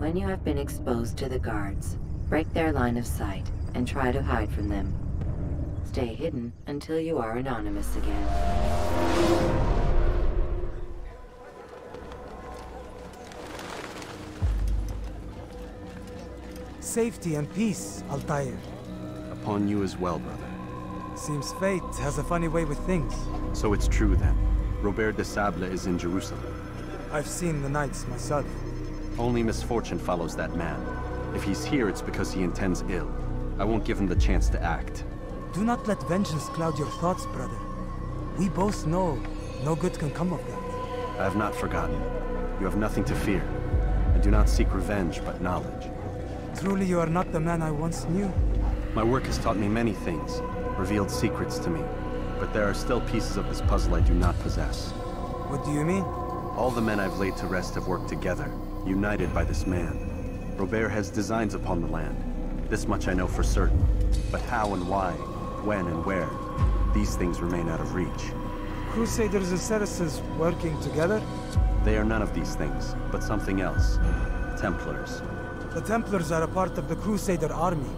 When you have been exposed to the guards, break their line of sight and try to hide from them. Stay hidden until you are anonymous again. Safety and peace, Altair. Upon you as well, brother. Seems fate has a funny way with things. So it's true then. Robert de Sable is in Jerusalem. I've seen the knights myself. Only misfortune follows that man. If he's here, it's because he intends ill. I won't give him the chance to act. Do not let vengeance cloud your thoughts, brother. We both know no good can come of that. I have not forgotten. You have nothing to fear. I do not seek revenge, but knowledge. Truly you are not the man I once knew. My work has taught me many things, revealed secrets to me. But there are still pieces of this puzzle I do not possess. What do you mean? All the men I've laid to rest have worked together, united by this man. Robert has designs upon the land. This much I know for certain. But how and why, when and where, these things remain out of reach. Crusaders and Saracens working together? They are none of these things, but something else. Templars. The Templars are a part of the Crusader army.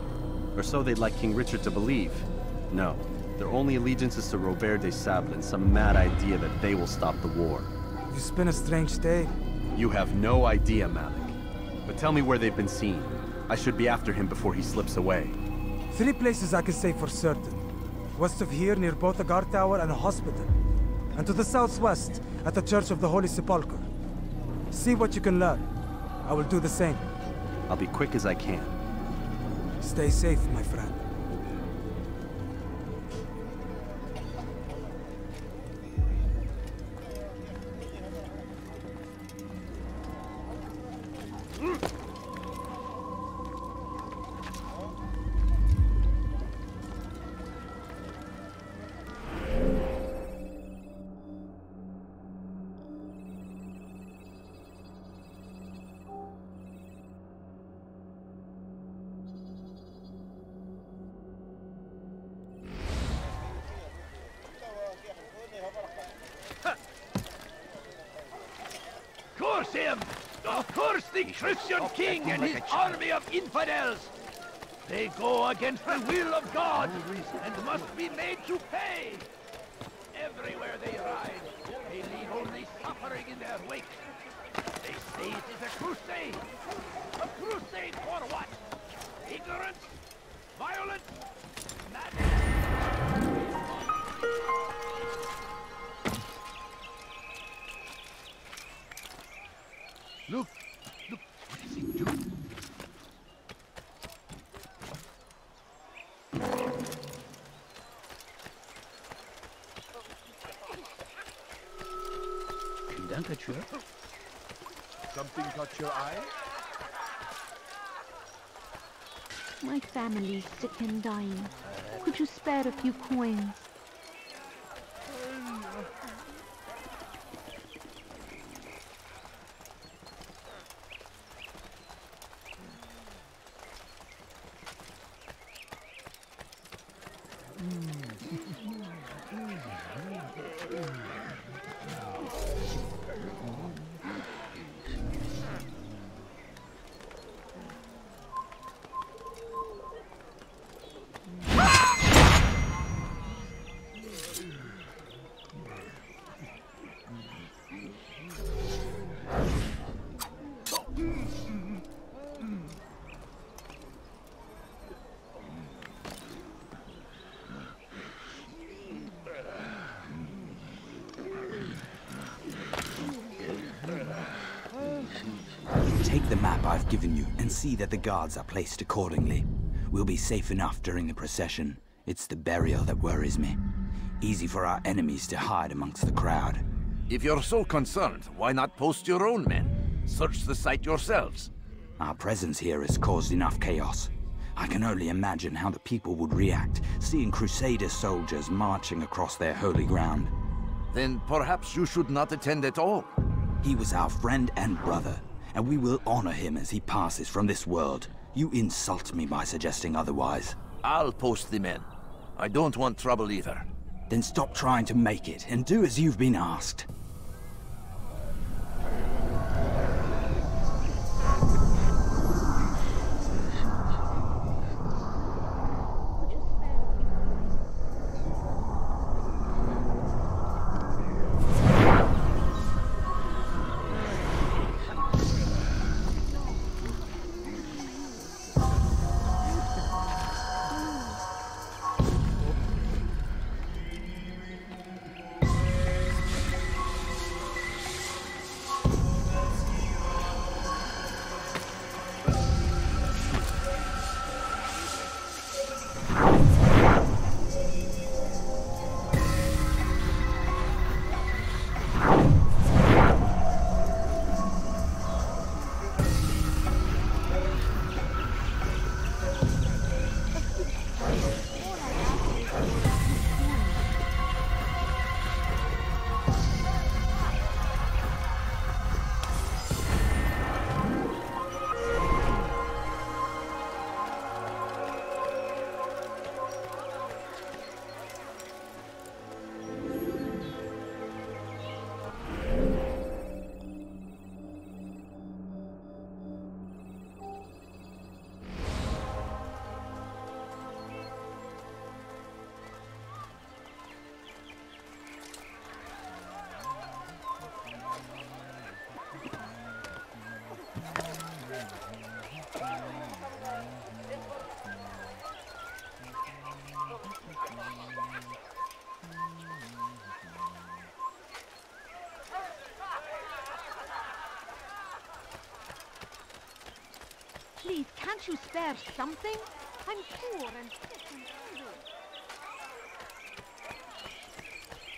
Or so they'd like King Richard to believe. No, their only allegiance is to Robert de Sable and some mad idea that they will stop the war. You spin a strange tale. You have no idea, Malik. But tell me where they've been seen. I should be after him before he slips away. 3 places I can say for certain. West of here, near both a guard tower and a hospital. And to the southwest, at the Church of the Holy Sepulchre. See what you can learn. I will do the same. I'll be quick as I can. Stay safe, my friend. Curse him! Curse the Christian king and his army of infidels! They go against the will of God and must be made to pay! Everywhere they ride, they leave only suffering in their wake. They say it is a crusade! A crusade for what? Ignorance? Violence? Madness? Look! Look! What is he doing? Something caught your eye? My family's sick and dying. Could you spare a few coins? Take the map I've given you and see that the guards are placed accordingly. We'll be safe enough during the procession. It's the burial that worries me. Easy for our enemies to hide amongst the crowd. If you're so concerned, why not post your own men? Search the site yourselves. Our presence here has caused enough chaos. I can only imagine how the people would react, seeing Crusader soldiers marching across their holy ground. Then perhaps you should not attend at all. He was our friend and brother, and we will honor him as he passes from this world. You insult me by suggesting otherwise. I'll post the men. I don't want trouble either. Then stop trying to make it, and do as you've been asked. Please, can't you spare something? I'm poor and sick and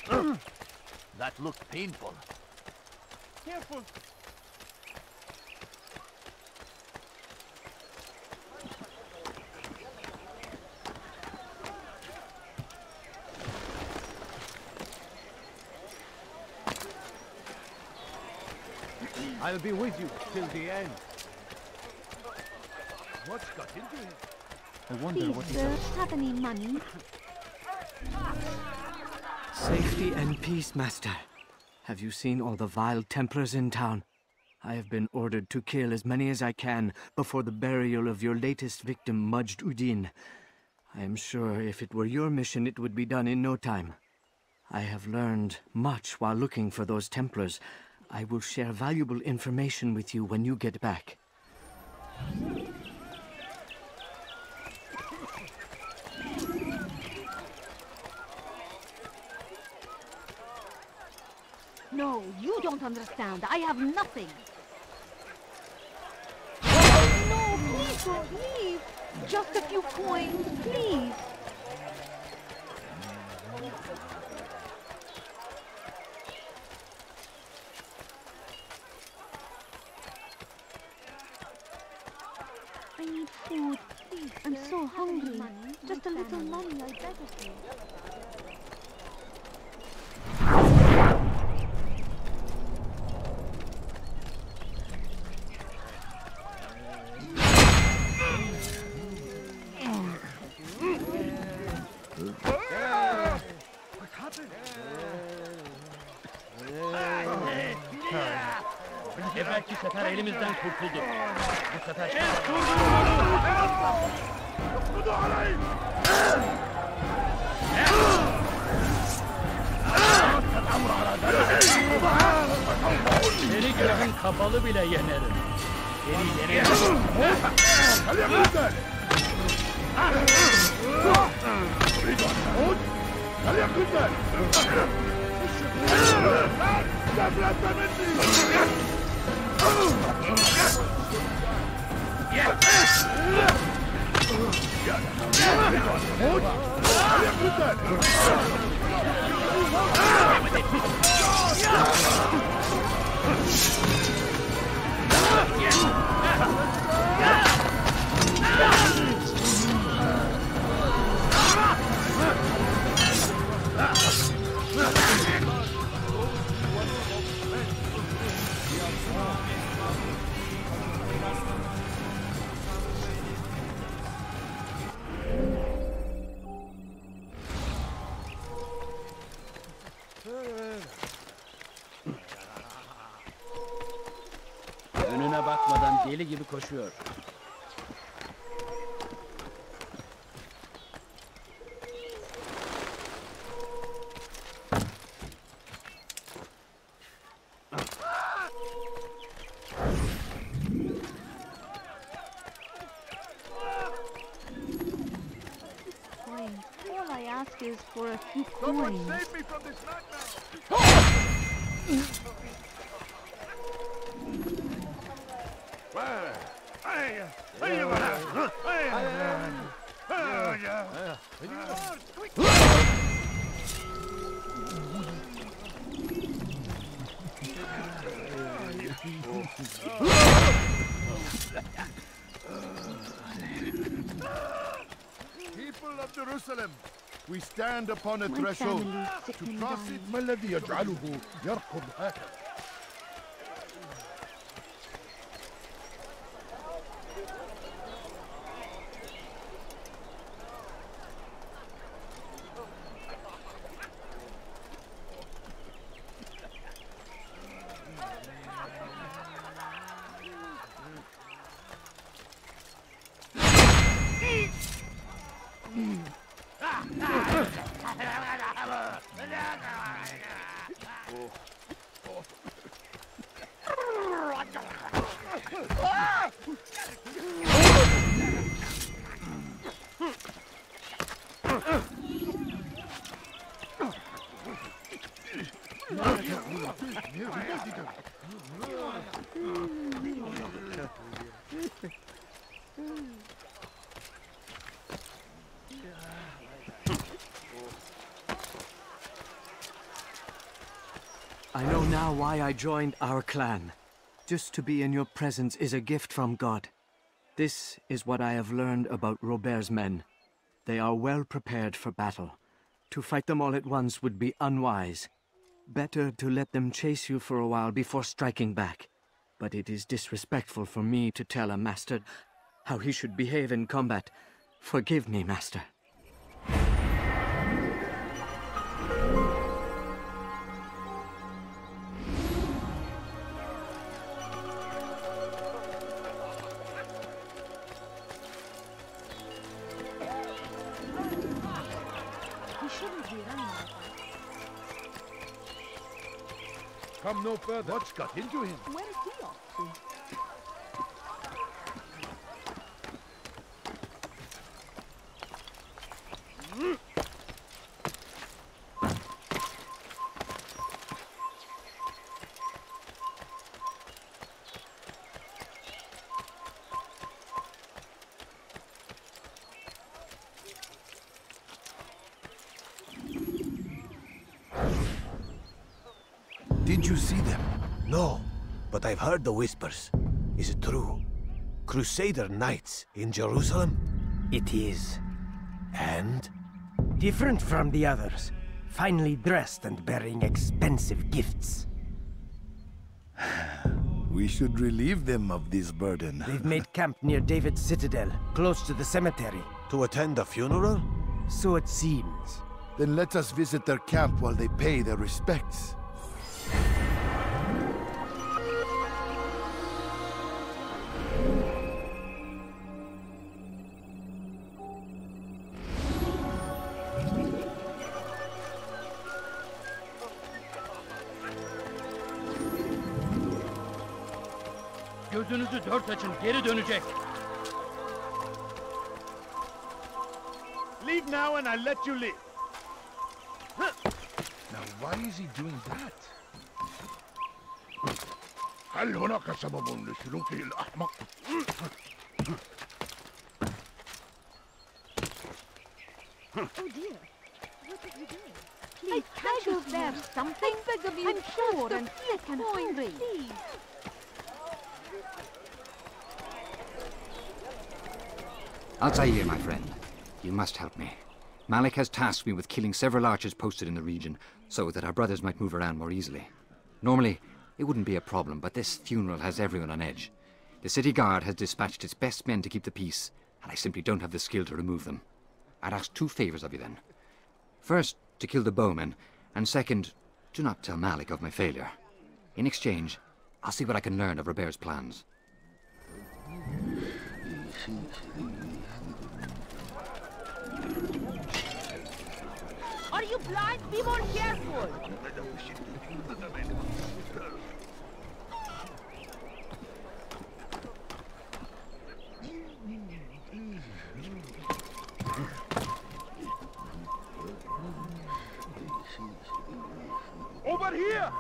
hungry. That looked painful. Careful! I'll be with you till the end. What's got into him? I wonder Please, what sir, have any money? Safety and peace, Master. Have you seen all the vile Templars in town? I have been ordered to kill as many as I can before the burial of your latest victim, Majd Udin. I am sure if it were your mission, it would be done in no time. I have learned much while looking for those Templars. I will share valuable information with you when you get back. No, you don't understand. I have nothing. No, please don't leave. Just a few coins, please. I need food, please. I'm so hungry. Just a little money, I beg of you. Evvelki sefer elimizden kurtulduk. Bu sefer... Seni gözün kapalı bile yenerim. Seni yenerim. Önüne bakmadan deli gibi koşuyor. All I ask is for a few coins. Save me from this nightmare! People of Jerusalem, we stand upon a threshold. To cross it, ما الذي يجعله يركض هكذا؟ I know now why I joined our clan. Just to be in your presence is a gift from God. This is what I have learned about Robert's men. They are well prepared for battle. To fight them all at once would be unwise. Better to let them chase you for a while before striking back. But it is disrespectful for me to tell a master how he should behave in combat. Forgive me, master. Come no further. What's got into him? Where is he off to? Did you see them? No, but I've heard the whispers. Is it true? Crusader knights in Jerusalem? It is. And? Different from the others. Finely dressed and bearing expensive gifts. We should relieve them of this burden. They've made camp near David's citadel, close to the cemetery. To attend a funeral? So it seems. Then let us visit their camp while they pay their respects. Gözünüzü dört açın, geri dönecek. Leave now and I'll let you live. Now why is he doing that? هل هناك سبب لسلوكه الأحمق؟ Oh dear. What are you doing? Please, can't you there something? I beg of you, I'm sure and sick and hungry. Please. Altair, my friend, you must help me. Malik has tasked me with killing several archers posted in the region, so that our brothers might move around more easily. Normally, it wouldn't be a problem, but this funeral has everyone on edge. The city guard has dispatched its best men to keep the peace, and I simply don't have the skill to remove them. I'd ask two favors of you then. First, to kill the bowmen, and second, do not tell Malik of my failure. In exchange, I'll see what I can learn of Robert's plans. Are you blind? Be more careful! Over here!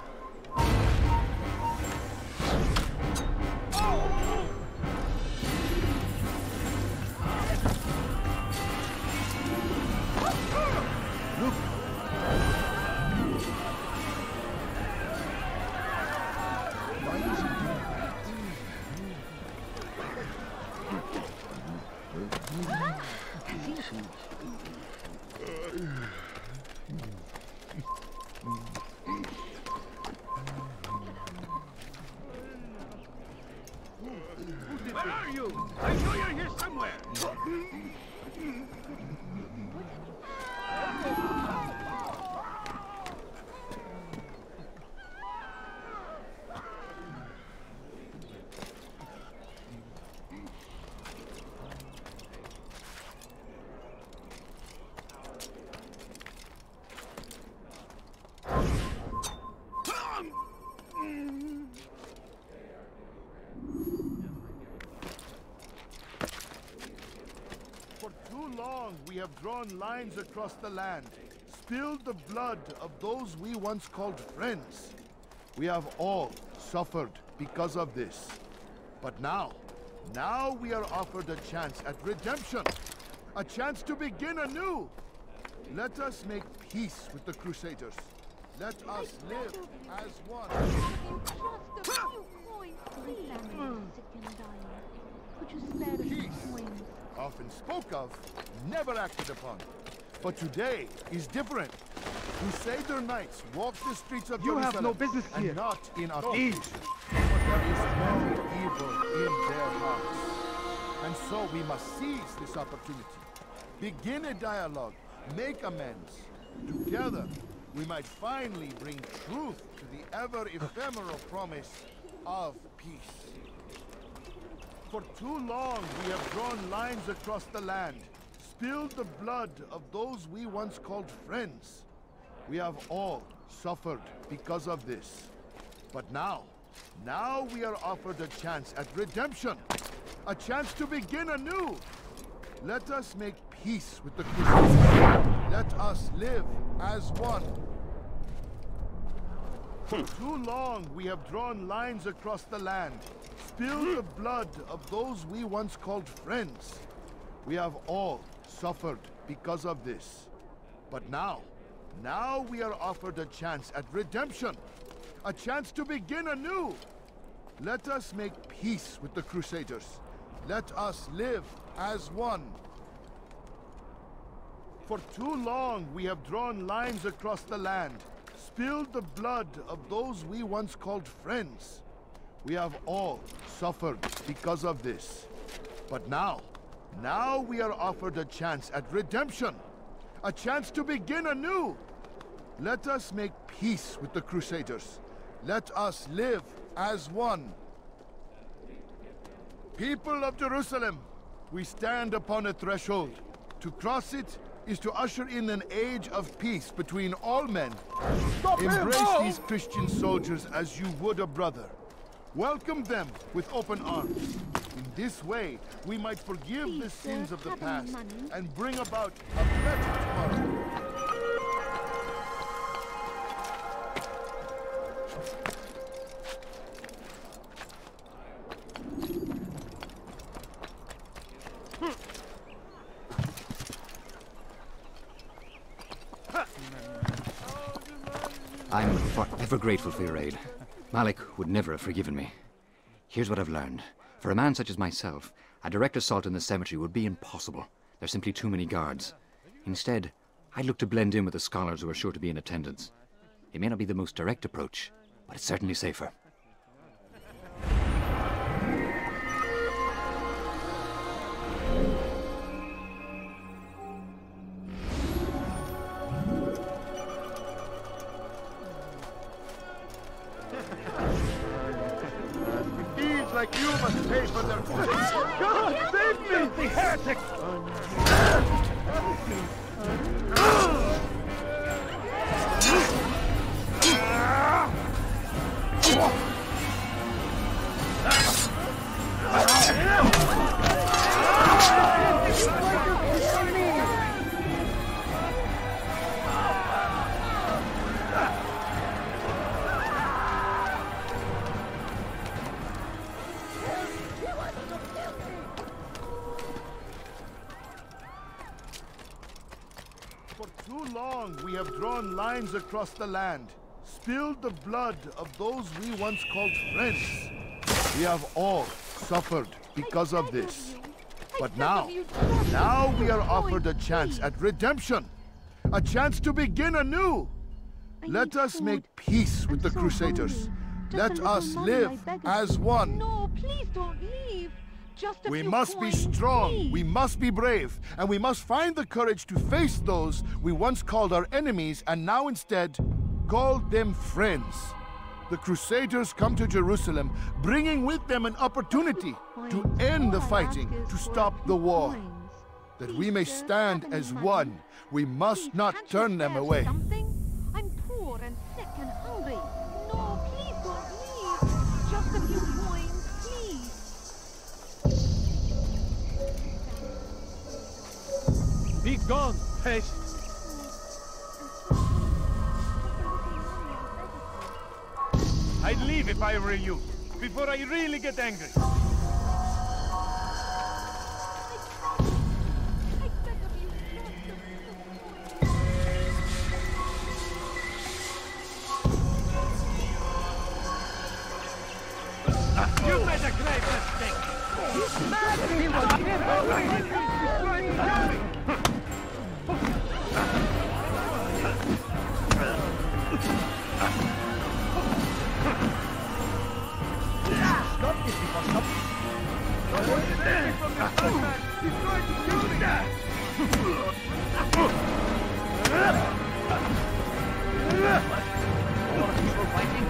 Where are you? I know you're here somewhere. For too long, we have drawn lines across the land, spilled the blood of those we once called friends. We have all suffered because of this. But now, Now we are offered a chance at redemption. A chance to begin anew. Let us make peace with the Crusaders. Let us live as one. Just a few coins, please. Could you spare a few Peace, coins? often spoke of, never acted upon. But today is different. Crusader knights walk the streets of Jerusalem. You have no business here. And not in opposition. But there is no evil in their hearts. And so we must seize this opportunity. Begin a dialogue. Make amends. Together, we might finally bring truth to the ever-ephemeral promise of peace. For too long, we have drawn lines across the land, spilled the blood of those we once called friends. We have all suffered because of this. But now we are offered a chance at redemption, a chance to begin anew. Let us make peace with the Crusaders. Let us live as one. For too long, we have drawn lines across the land, spilled the blood of those we once called friends. We have all suffered because of this. But now we are offered a chance at redemption, a chance to begin anew. Let us make peace with the Crusaders. Let us live as one. For too long, we have drawn lines across the land, spilled the blood of those we once called friends. We have all suffered because of this. But now we are offered a chance at redemption, a chance to begin anew. Let us make peace with the Crusaders. Let us live as one. People of Jerusalem, we stand upon a threshold. To cross it is to usher in an age of peace between all men. Embrace these Christian soldiers as you would a brother. Welcome them with open arms. In this way, we might forgive the sins of the past and bring about a better tomorrow. I'm forever grateful for your aid. Malik would never have forgiven me. Here's what I've learned. For a man such as myself, a direct assault in the cemetery would be impossible. There's simply too many guards. Instead, I'd look to blend in with the scholars who are sure to be in attendance. It may not be the most direct approach, but it's certainly safer. Like you must pay for their crimes. God, save me! The heretic! We have drawn lines across the land, spilled the blood of those we once called friends. We have all suffered because of this. But now we are offered a chance at redemption, a chance to begin anew. Let us make peace with the Crusaders. Let us live as one. No, please don't leave. We must be strong, we must be brave, and we must find the courage to face those we once called our enemies and now instead call them friends. The Crusaders come to Jerusalem, bringing with them an opportunity to end the fighting, to stop the war. That we may stand as one, we must not turn them away. I'm poor and sick and hungry. No, please don't leave. Just a few coins, please. Be gone, pest! I'd leave if I were you, before I really get angry. He's trying to kill me! All of you are fighting?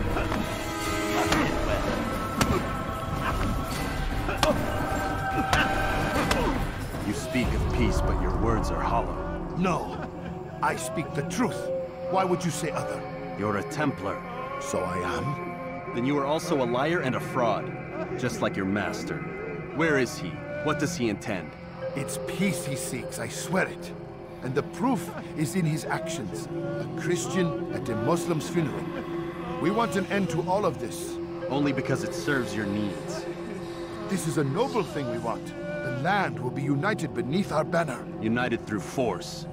You speak of peace, but your words are hollow. No. I speak the truth. Why would you say other? You're a Templar. So I am? Then you are also a liar and a fraud, just like your master. Where is he? What does he intend? It's peace he seeks, I swear it. And the proof is in his actions. A Christian at a Muslim's funeral. We want an end to all of this. Only because it serves your needs. This is a noble thing we want. The land will be united beneath our banner. United through force.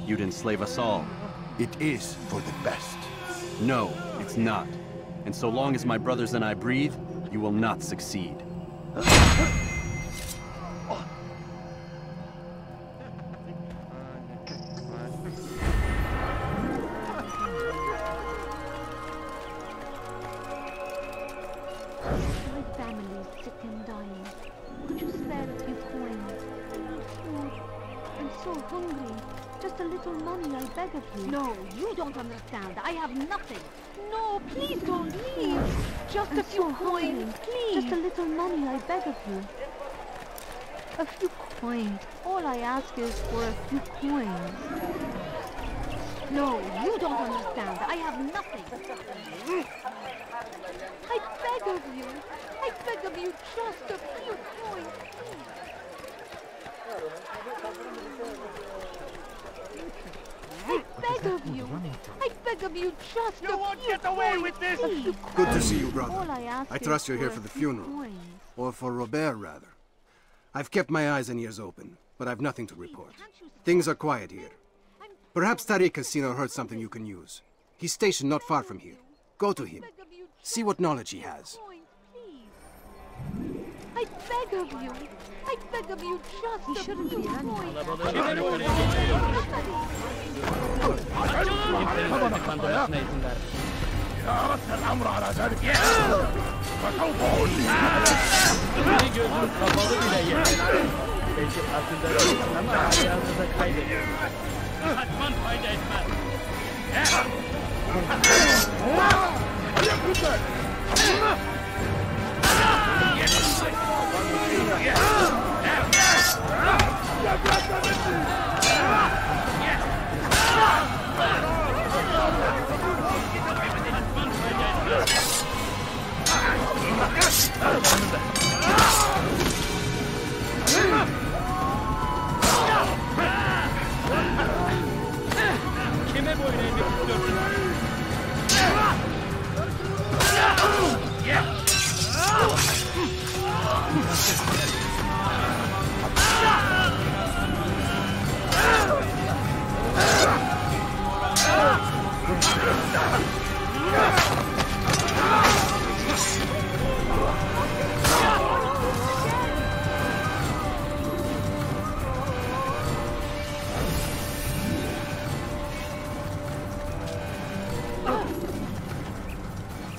You'd enslave us all. It is for the best. No, it's not. And so long as my brothers and I breathe, you will not succeed. No, you don't understand. I have nothing. No, please don't leave. Just a few coins, please. Just a little money, I beg of you. A few coins. All I ask is for a few coins. No, you don't understand. I have nothing. I beg of you. I beg of you, just a few coins, please. I beg of you. I beg of you, just You won't get away with this! Good to see you, brother. All I ask I trust you're here for the funeral. Or for Robert, rather. I've kept my eyes and ears open, but I've nothing to report. Things are quiet here. Perhaps Tariq has seen or heard something you can use. He's stationed not far from here. Go to him. See what knowledge he has. I beg of you. I beg of you, just a few coins. الأمر على ذلك فسوف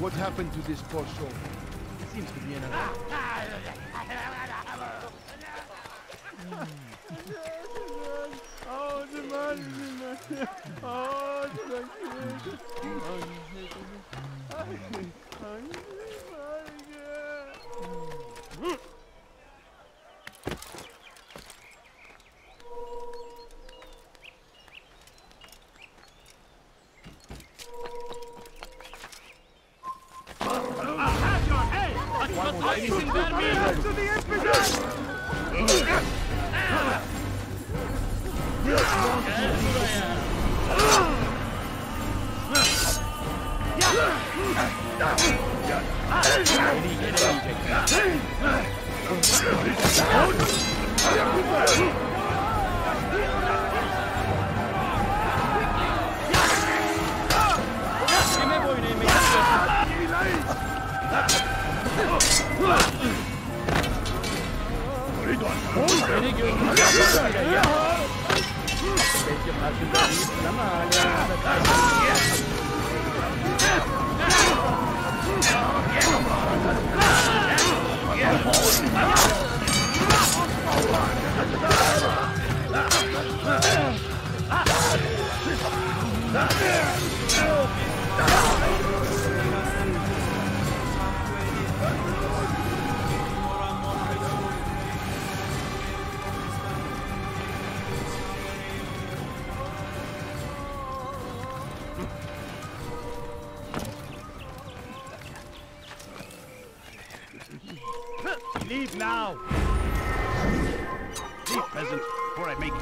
What happened to this poor soul? It seems to be in a... Leave now! Leave, peasant, before I make you.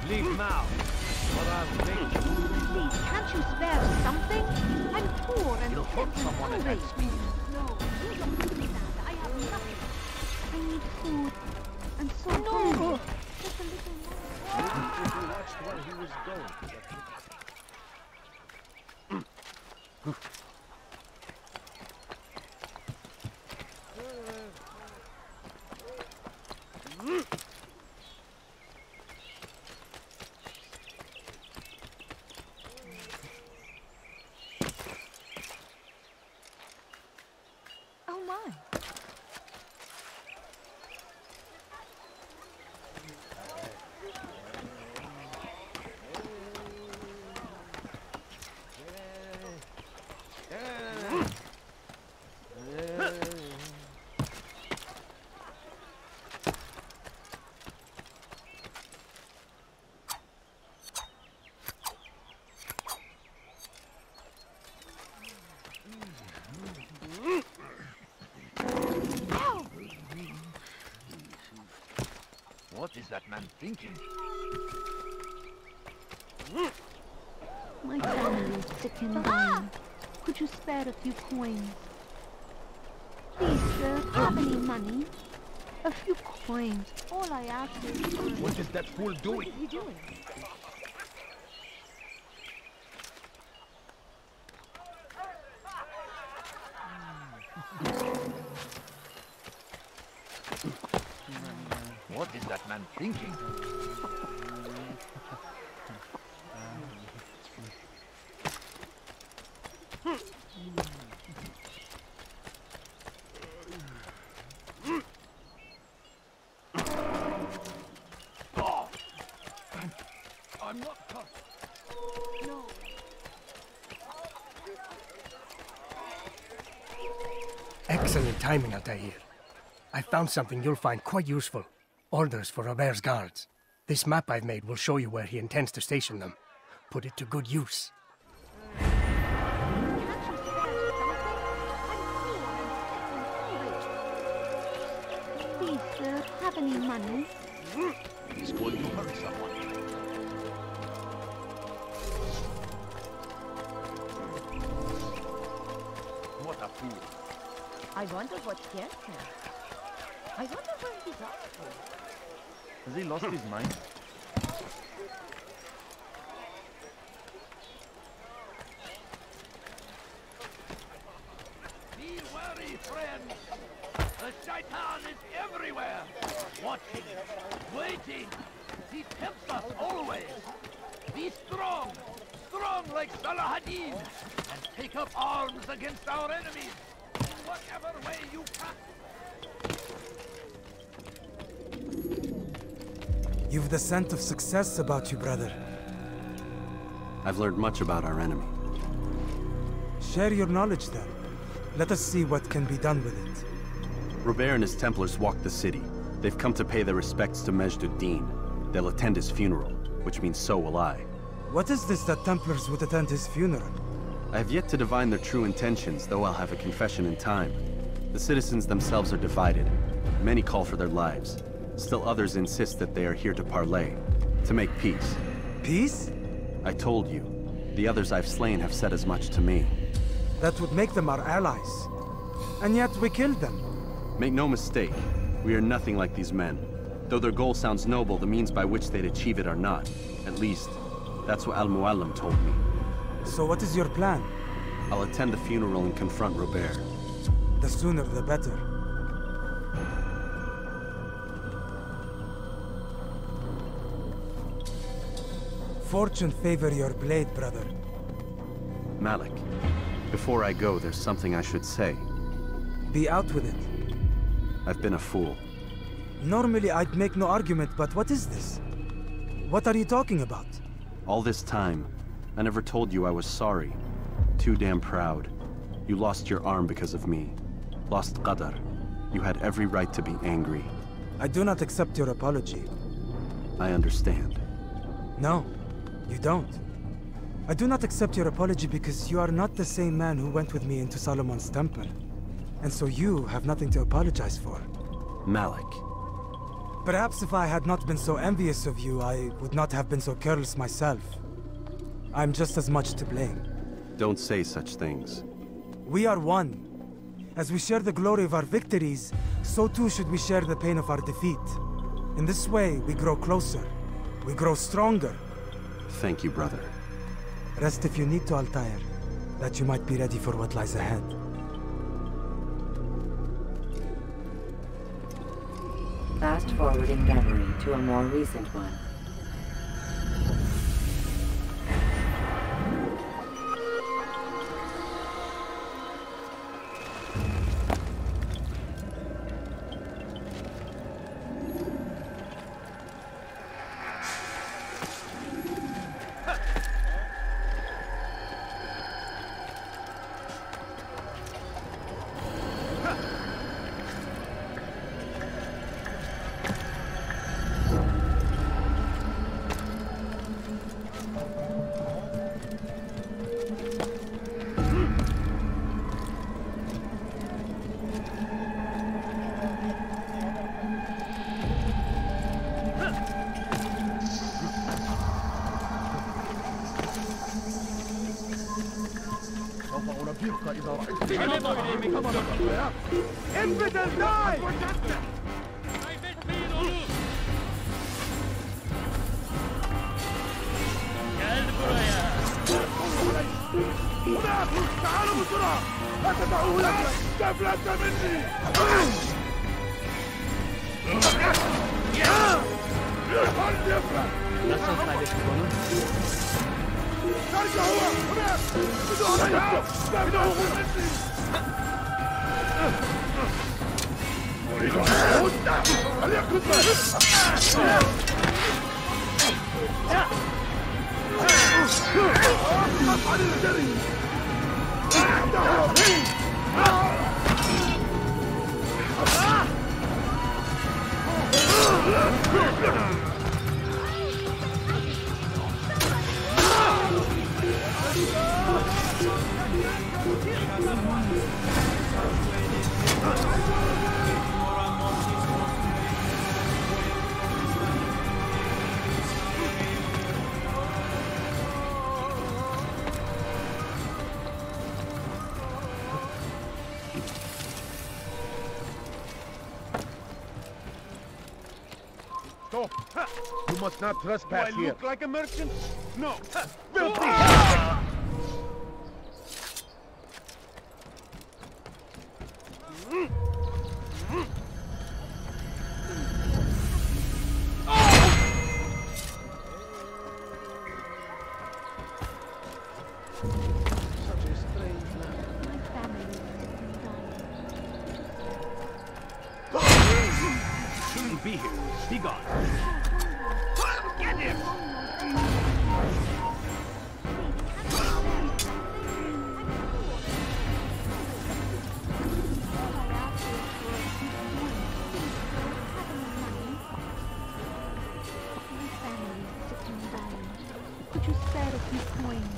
Leave now, or I'll make you. Please, can't you spare something? I'm poor and You'll hurt someone at that speed. No, you don't understand. I have nothing. I need food. I'm so hungry. Just a little more. If you watched where he was going. Oh my. What is that man thinking? My family is sick and dying. Could you spare a few coins? Please, sir, have any money? A few coins. All I ask is... What is that fool doing? What is he doing? What is that man thinking? Oh! I'm not cut. No. Excellent timing, Altair. I found something you'll find quite useful. Orders for Robert's guards. This map I've made will show you where he intends to station them. Put it to good use. Please, sir, have any money? He's going to hurt someone. What a fool. I wonder what scares him. I wonder where he's off to. Has he lost his mind? Be wary, friends. The shaitan is everywhere. Watching, waiting. He tempts us always. Be strong. Strong like Salahadin. And take up arms against our enemies. In whatever way you can. You've the scent of success about you, brother. I've learned much about our enemy. Share your knowledge then. Let us see what can be done with it. Robert and his Templars walk the city. They've come to pay their respects to Majd-ud-Din. They'll attend his funeral, which means so will I. What is this that Templars would attend his funeral? I have yet to divine their true intentions, though I'll have a confession in time. The citizens themselves are divided. Many call for their lives. Still others insist that they are here to parley, to make peace. Peace? I told you. The others I've slain have said as much to me. That would make them our allies. And yet we killed them. Make no mistake, we are nothing like these men. Though their goal sounds noble, the means by which they'd achieve it are not. At least, that's what Al-Muallim told me. So what is your plan? I'll attend the funeral and confront Robert. The sooner the better. Fortune favor your blade, brother. Malik, before I go, there's something I should say. Be out with it. I've been a fool. Normally I'd make no argument, but what is this? What are you talking about? All this time, I never told you I was sorry. Too damn proud. You lost your arm because of me. lost Qadar. You had every right to be angry. I do not accept your apology. I understand. No, you don't. I do not accept your apology because you are not the same man who went with me into Solomon's temple. And so you have nothing to apologize for. Malik. Perhaps if I had not been so envious of you, I would not have been so careless myself. I'm just as much to blame. Don't say such things. We are one. As we share the glory of our victories, so too should we share the pain of our defeat. In this way, we grow closer. We grow stronger. Thank you, brother. Rest if you need to, Altair, that you might be ready for what lies ahead. Fast forward in memory to a more recent one. Infidel, die! تعالوا بسرعة! لا تدعوا لك! تفلت مني! هل يفلت! ارجع هو! هناك! بدون عليها! تبدأوا مني! أريد أن أموت! هل يكن أفعل الجري! Stop! You must not trespass here. Do I look like a merchant? No. Filthy! Shouldn't be here. Be gone. Get him! Could you spare a few coins?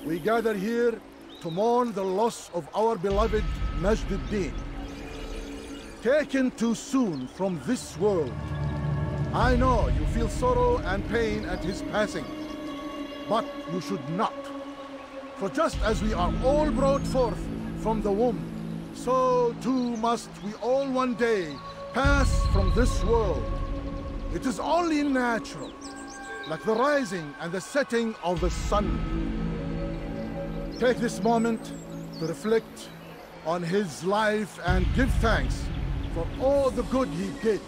We gather here to mourn the loss of our beloved Majduddin. Taken too soon from this world. I know you feel sorrow and pain at his passing, but you should not. For just as we are all brought forth from the womb, so too must we all one day pass from this world. It is only natural, like the rising and the setting of the sun. Take this moment to reflect on his life and give thanks for all the good he did.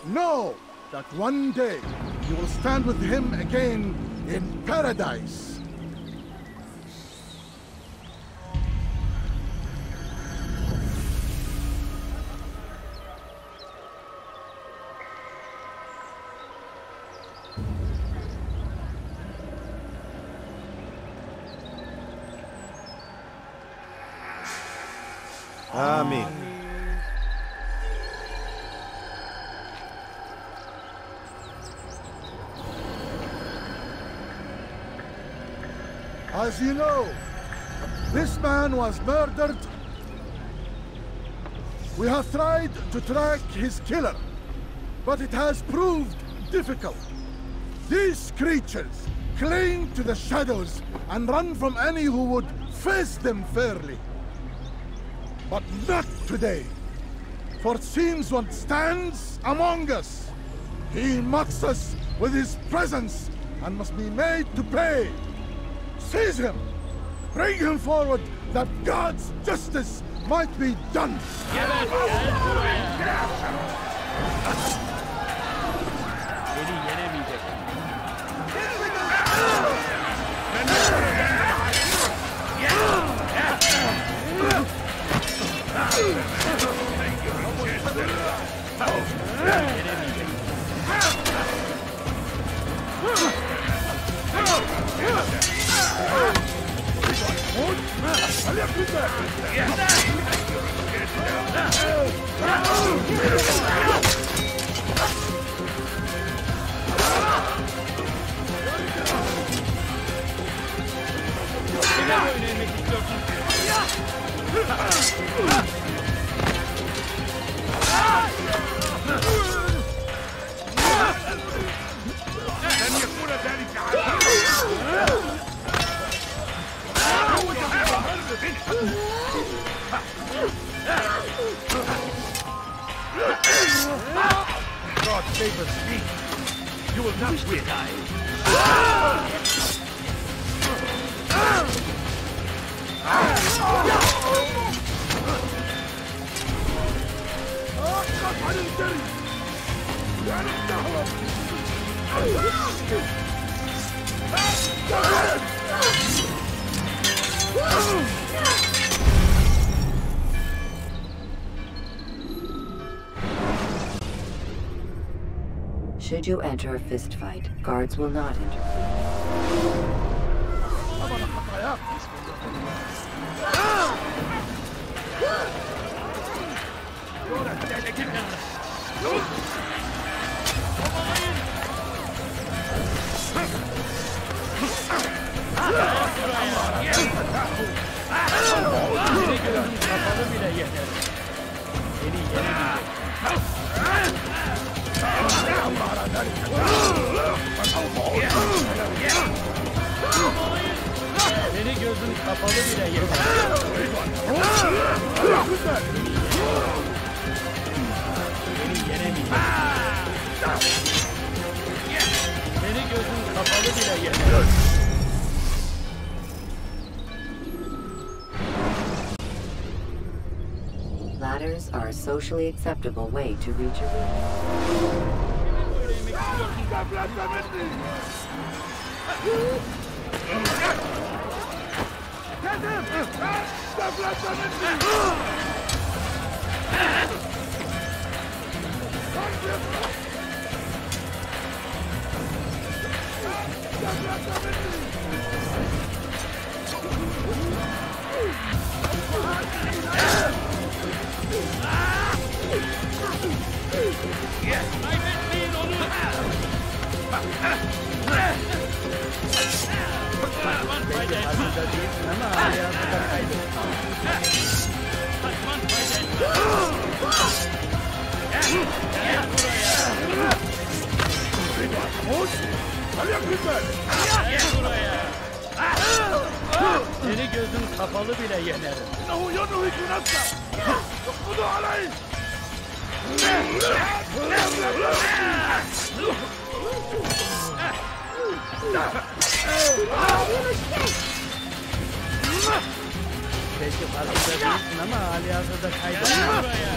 Know that one day you will stand with him again in paradise. Amen. As you know, this man was murdered. We have tried to track his killer, but it has proved difficult. These creatures cling to the shadows and run from any who would face them fairly. But not today, for it seems one stands among us. He mocks us with his presence and must be made to pay. Seize him! Bring him forward that God's justice might be done! God favors me. You will not win. Should you enter a fistfight, guards will not interfere. Beni gözün kapalı bile yeter. Beni yenemeyecek. Beni gözün kapalı bile yeter. Ladders are a socially acceptable way to reach a room. Seni gözün kapalı bile yenerim. Peki farkında değilsin ama halihazırda kaybettim buraya.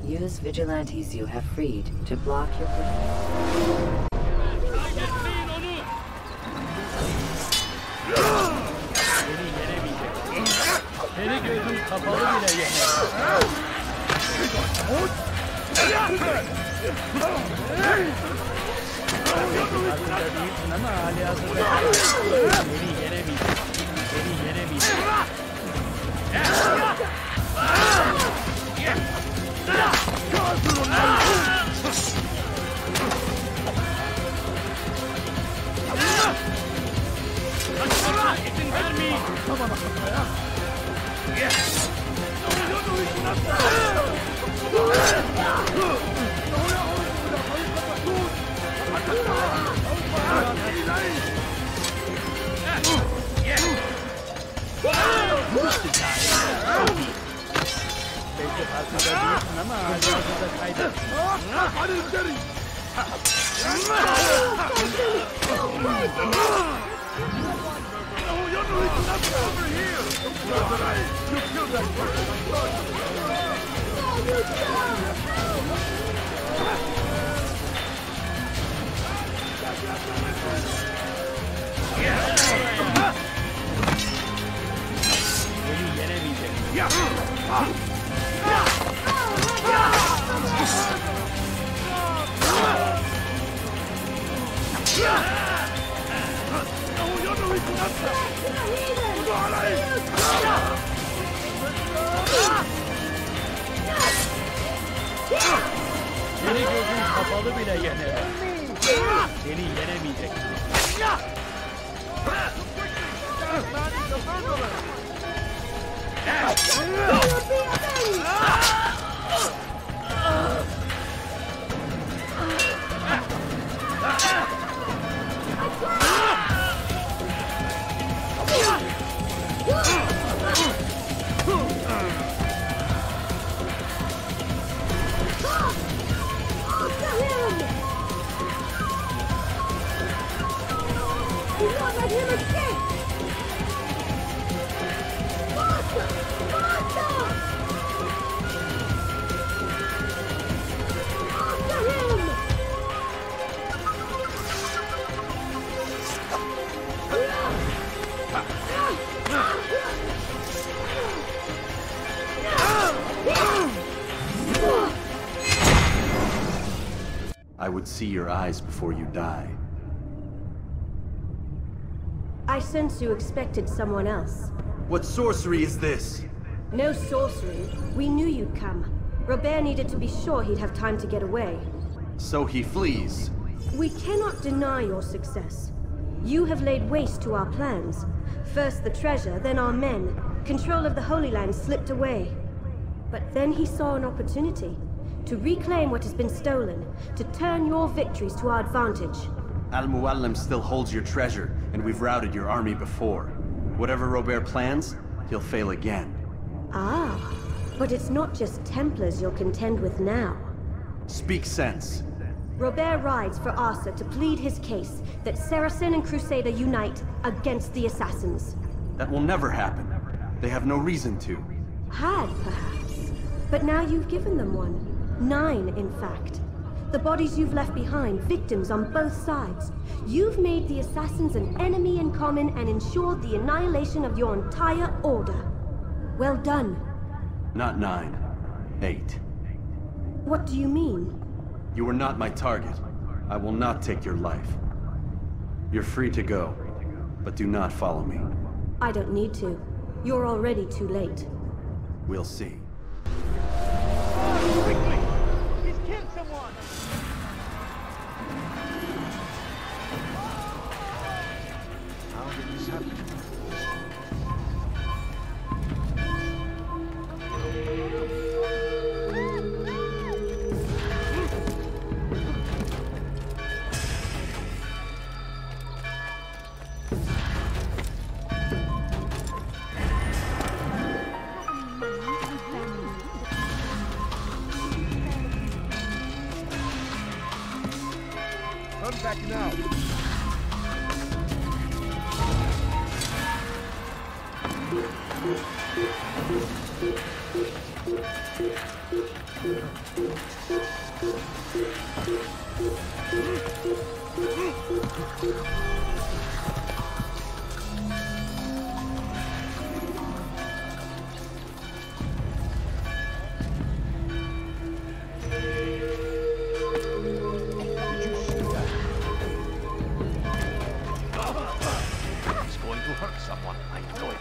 Use vigilantes you have freed to block your Seni gözün kapalı bile yenerim. Farkında değilsin ama halihazırda seni yenemeyeceğim. Seni yenemeyeceğim. İzin vermeyin. Tamam. Belki farkında değilsin ama halihazırda kaybettim. Beni yenemeyecek. Seni gözün kapalı bile yenerim. Seni yenemeyecek. I would see your eyes before you die. I sense you expected someone else. What sorcery is this? No sorcery. We knew you'd come. Robert needed to be sure he'd have time to get away. So he flees. We cannot deny your success. You have laid waste to our plans. First the treasure, then our men. Control of the Holy Land slipped away. But then he saw an opportunity to reclaim what has been stolen, to turn your victories to our advantage. Al-Muallim still holds your treasure, and we've routed your army before. Whatever Robert plans, he'll fail again. Ah, but it's not just Templars you'll contend with now. Speak sense. Robert rides for Arsa to plead his case that Saracen and Crusader unite against the Assassins. That will never happen. They have no reason to. Had, perhaps. But now you've given them one. 9, in fact. The bodies you've left behind, victims on both sides. You've made the Assassins an enemy in common and ensured the annihilation of your entire order. Well done. Not 9. 8. What do you mean? You are not my target. I will not take your life. You're free to go, but do not follow me. I don't need to. You're already too late. We'll see. Quickly! He's killed someone! How did this happen? Run back now. He's going to hurt someone. I know it.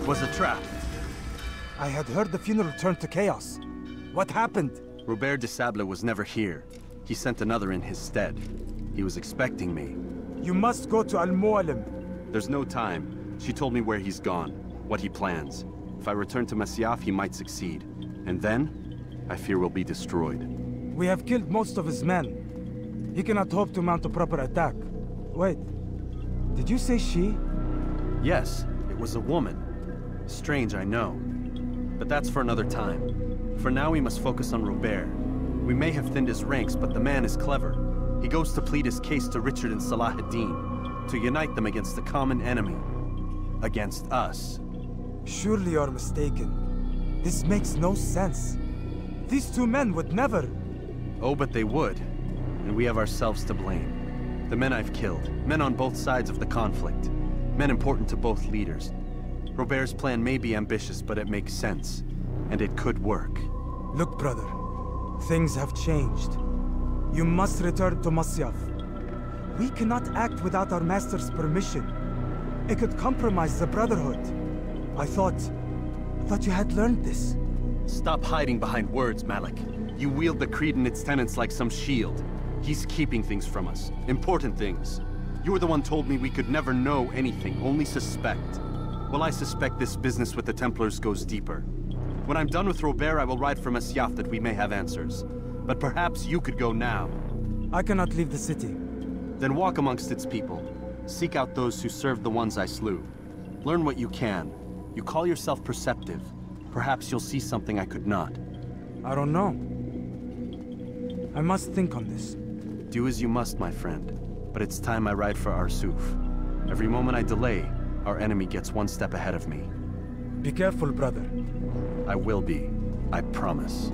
Was a trap. I had heard the funeral turned to chaos. What happened? Robert de Sable was never here. He sent another in his stead. He was expecting me. You must go to Al-Muallim. There's no time. She told me where he's gone, what he plans. If I return to Masyaf, he might succeed. And then, I fear we'll be destroyed. We have killed most of his men. He cannot hope to mount a proper attack. Wait, did you say she? Yes, it was a woman. Strange, I know. But that's for another time. For now, we must focus on Robert. We may have thinned his ranks, but the man is clever. He goes to plead his case to Richard and Salah ad-Din, to unite them against the common enemy. Against us. Surely you're mistaken. This makes no sense. These two men would never... Oh, but they would. And we have ourselves to blame. The men I've killed, men on both sides of the conflict. Men important to both leaders. Robert's plan may be ambitious, but it makes sense. And it could work. Look, brother. Things have changed. You must return to Masyaf. We cannot act without our master's permission. It could compromise the Brotherhood. I thought you had learned this. Stop hiding behind words, Malik. You wield the creed and its tenets like some shield. He's keeping things from us. Important things. You were the one told me we could never know anything, only suspect. Well, I suspect this business with the Templars goes deeper. When I'm done with Robert, I will ride for Masyaf that we may have answers. But perhaps you could go now. I cannot leave the city. Then walk amongst its people. Seek out those who served the ones I slew. Learn what you can. You call yourself perceptive. Perhaps you'll see something I could not. I don't know. I must think on this. Do as you must, my friend. But it's time I ride for Arsuf. Every moment I delay, our enemy gets one step ahead of me. Be careful, brother. I will be. I promise.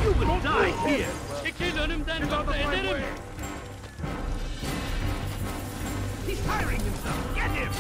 You will die here! He's tiring himself! Get him!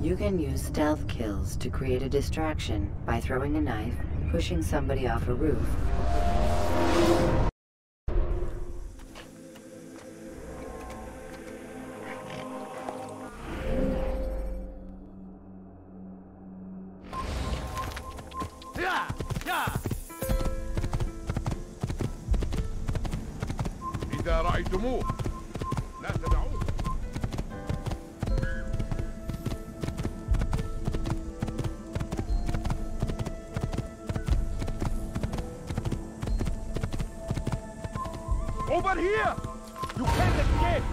You can use stealth kills to create a distraction by throwing a knife, pushing somebody off a roof. إذا رأيتموه لا تدعوه. Over here! You can't escape!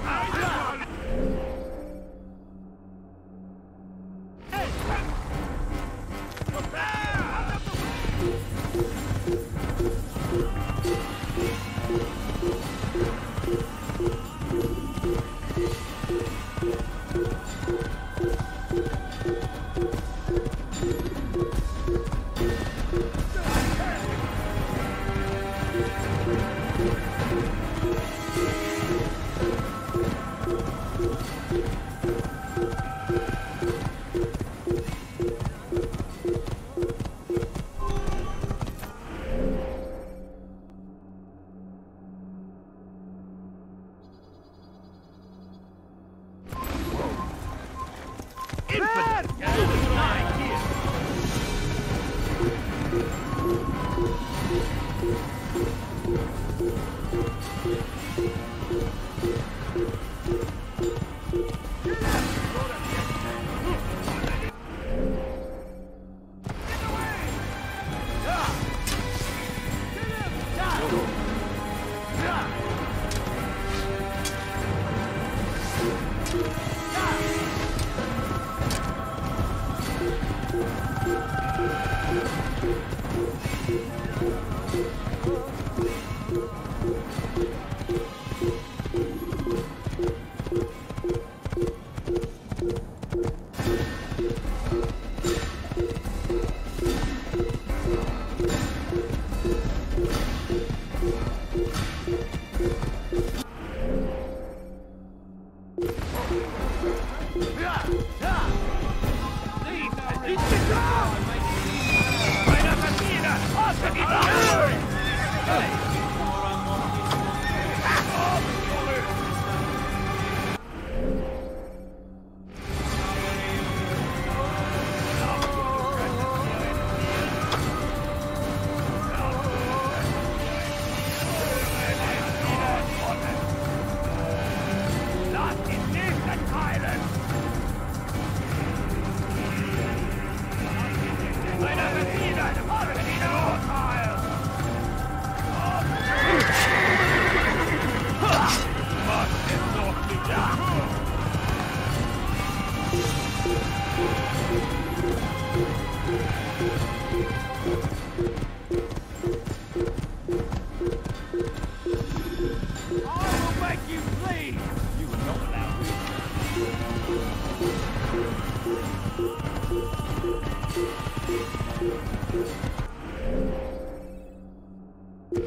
Use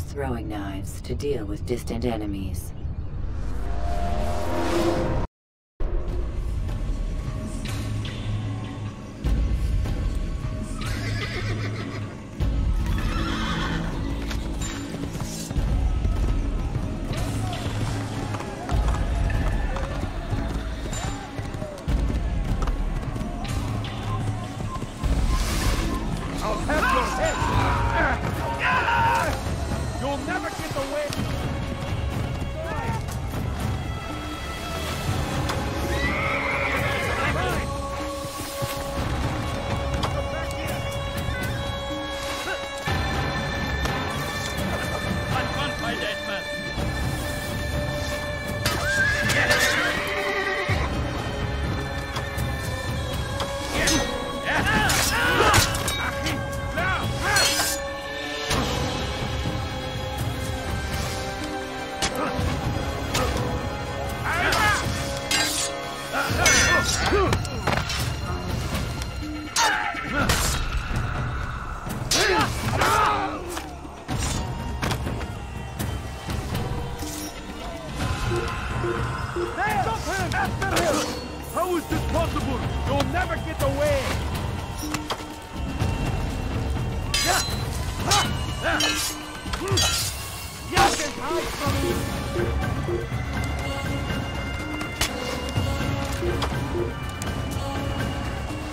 throwing knives to deal with distant enemies. How is this possible? You'll never get away! You can hide from me!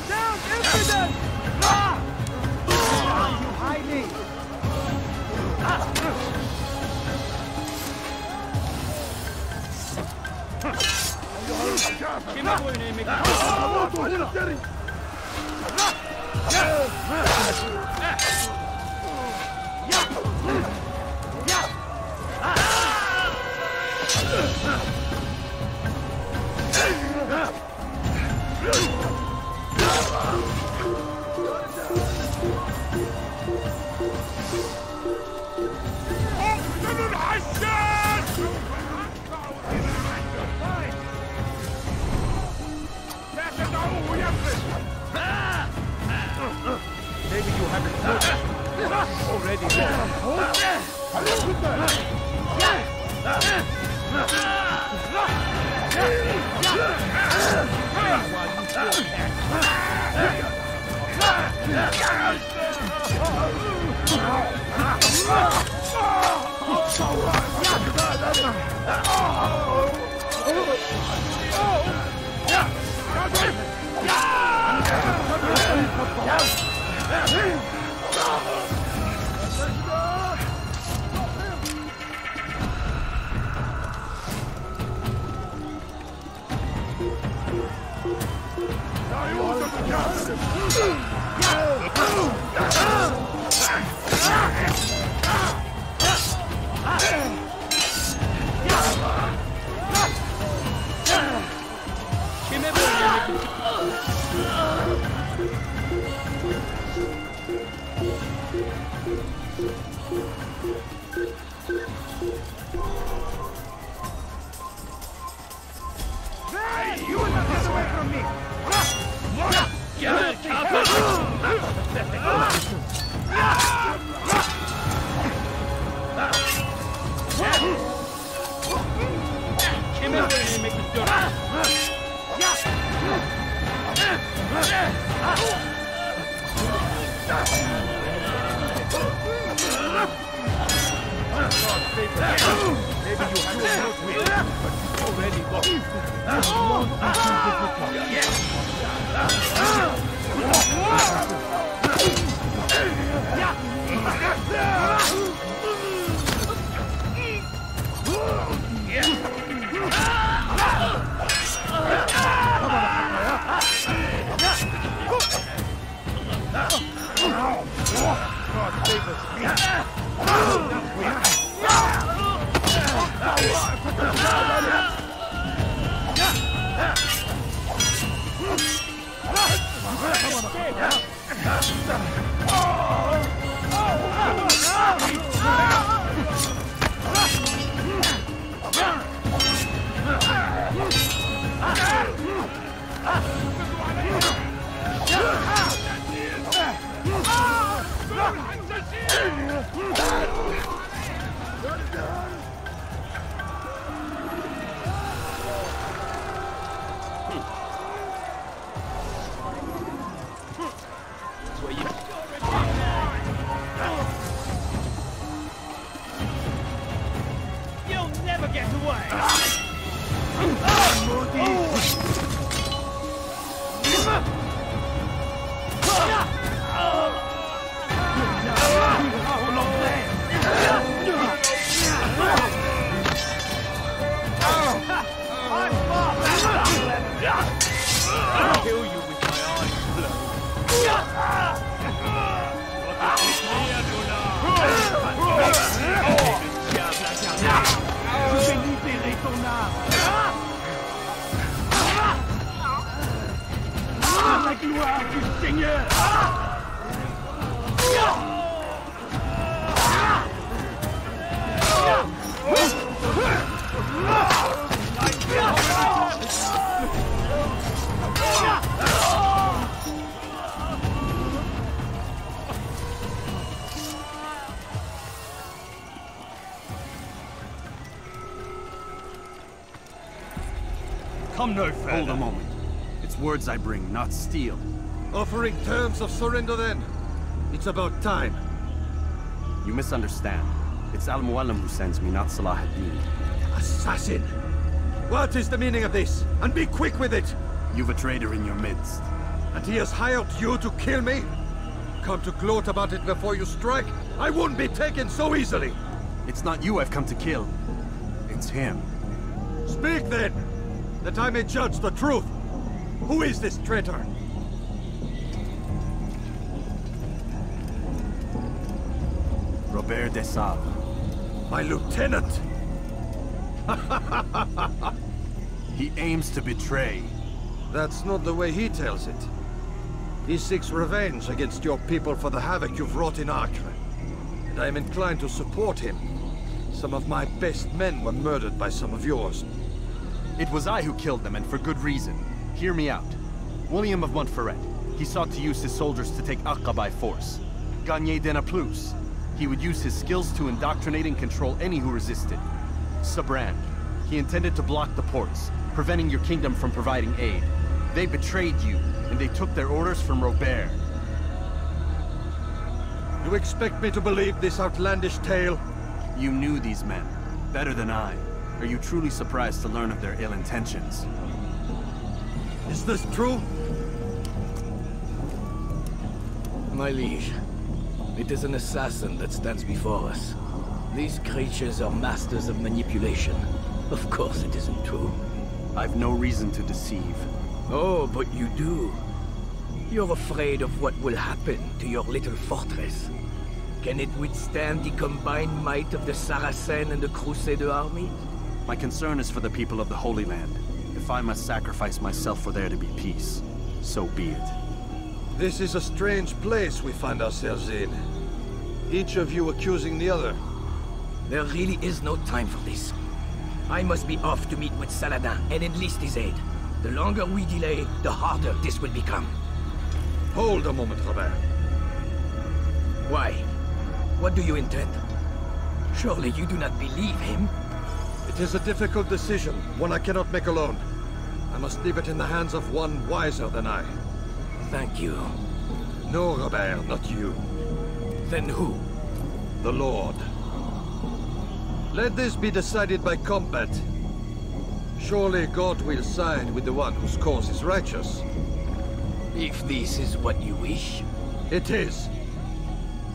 Down, infidel! Where are you hiding? Maybe you haven't noticed. Already there. Come no further. Hold a moment. It's words I bring, not steel. Offering terms of surrender then. It's about time. You misunderstand. It's Al-Mualim who sends me, not Salah ad-Din. Assassin! What is the meaning of this? And be quick with it! You've a traitor in your midst. And he has hired you to kill me? Come to gloat about it before you strike? I won't be taken so easily! It's not you I've come to kill. It's him. Speak then! That I may judge the truth! Who is this traitor? Robert de Sable. My lieutenant! He aims to betray. That's not the way he tells it. He seeks revenge against your people for the havoc you've wrought in Acre. And I am inclined to support him. Some of my best men were murdered by some of yours. It was I who killed them, and for good reason. Hear me out. William of Montferrat. He sought to use his soldiers to take Acre by force. Gagné de Naplouse. He would use his skills to indoctrinate and control any who resisted. Sabrand. He intended to block the ports, preventing your kingdom from providing aid. They betrayed you, and they took their orders from Robert. You expect me to believe this outlandish tale? You knew these men, better than I. Are you truly surprised to learn of their ill intentions? Is this true? My liege, it is an assassin that stands before us. These creatures are masters of manipulation. Of course it isn't true. I've no reason to deceive. Oh, but you do. You're afraid of what will happen to your little fortress. Can it withstand the combined might of the Saracen and the Crusader army? My concern is for the people of the Holy Land. If I must sacrifice myself for there to be peace, so be it. This is a strange place we find ourselves in. Each of you accusing the other. There really is no time for this. I must be off to meet with Saladin and enlist his aid. The longer we delay, the harder this will become. Hold a moment, Robert. Why? What do you intend? Surely you do not believe him? It is a difficult decision, one I cannot make alone. I must leave it in the hands of one wiser than I. Thank you. No, Robert, not you. Then who? The Lord. Let this be decided by combat. Surely God will side with the one whose cause is righteous. If this is what you wish. It is.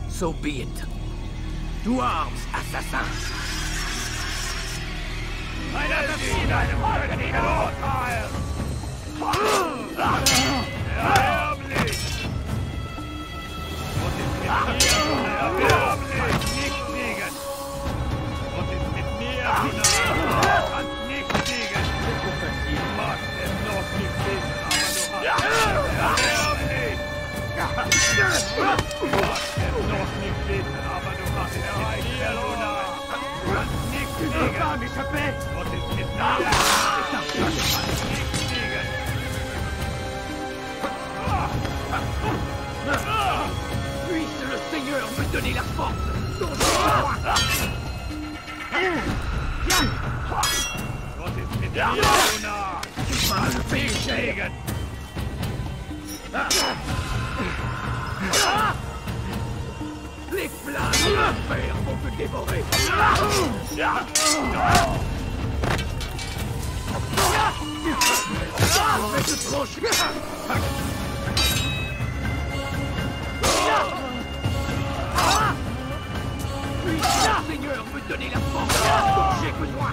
So be it. To arms, assassins! Puisse le Seigneur me donner la force. Tu vas le pécher. Les flammes de l'enfer vont te dévorer. Seigneur me donner la force dont j'ai besoin.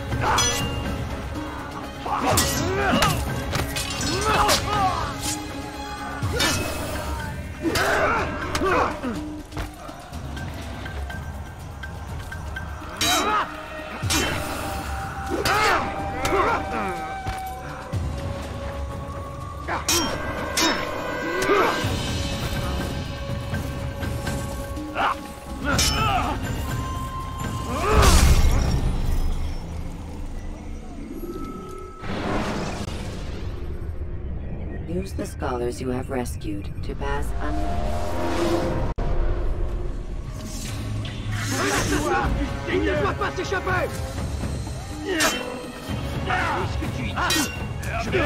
Use the scholars you have rescued to pass Il ne doit pas s'échapper. Qu'est-ce que tu y dis? Je vais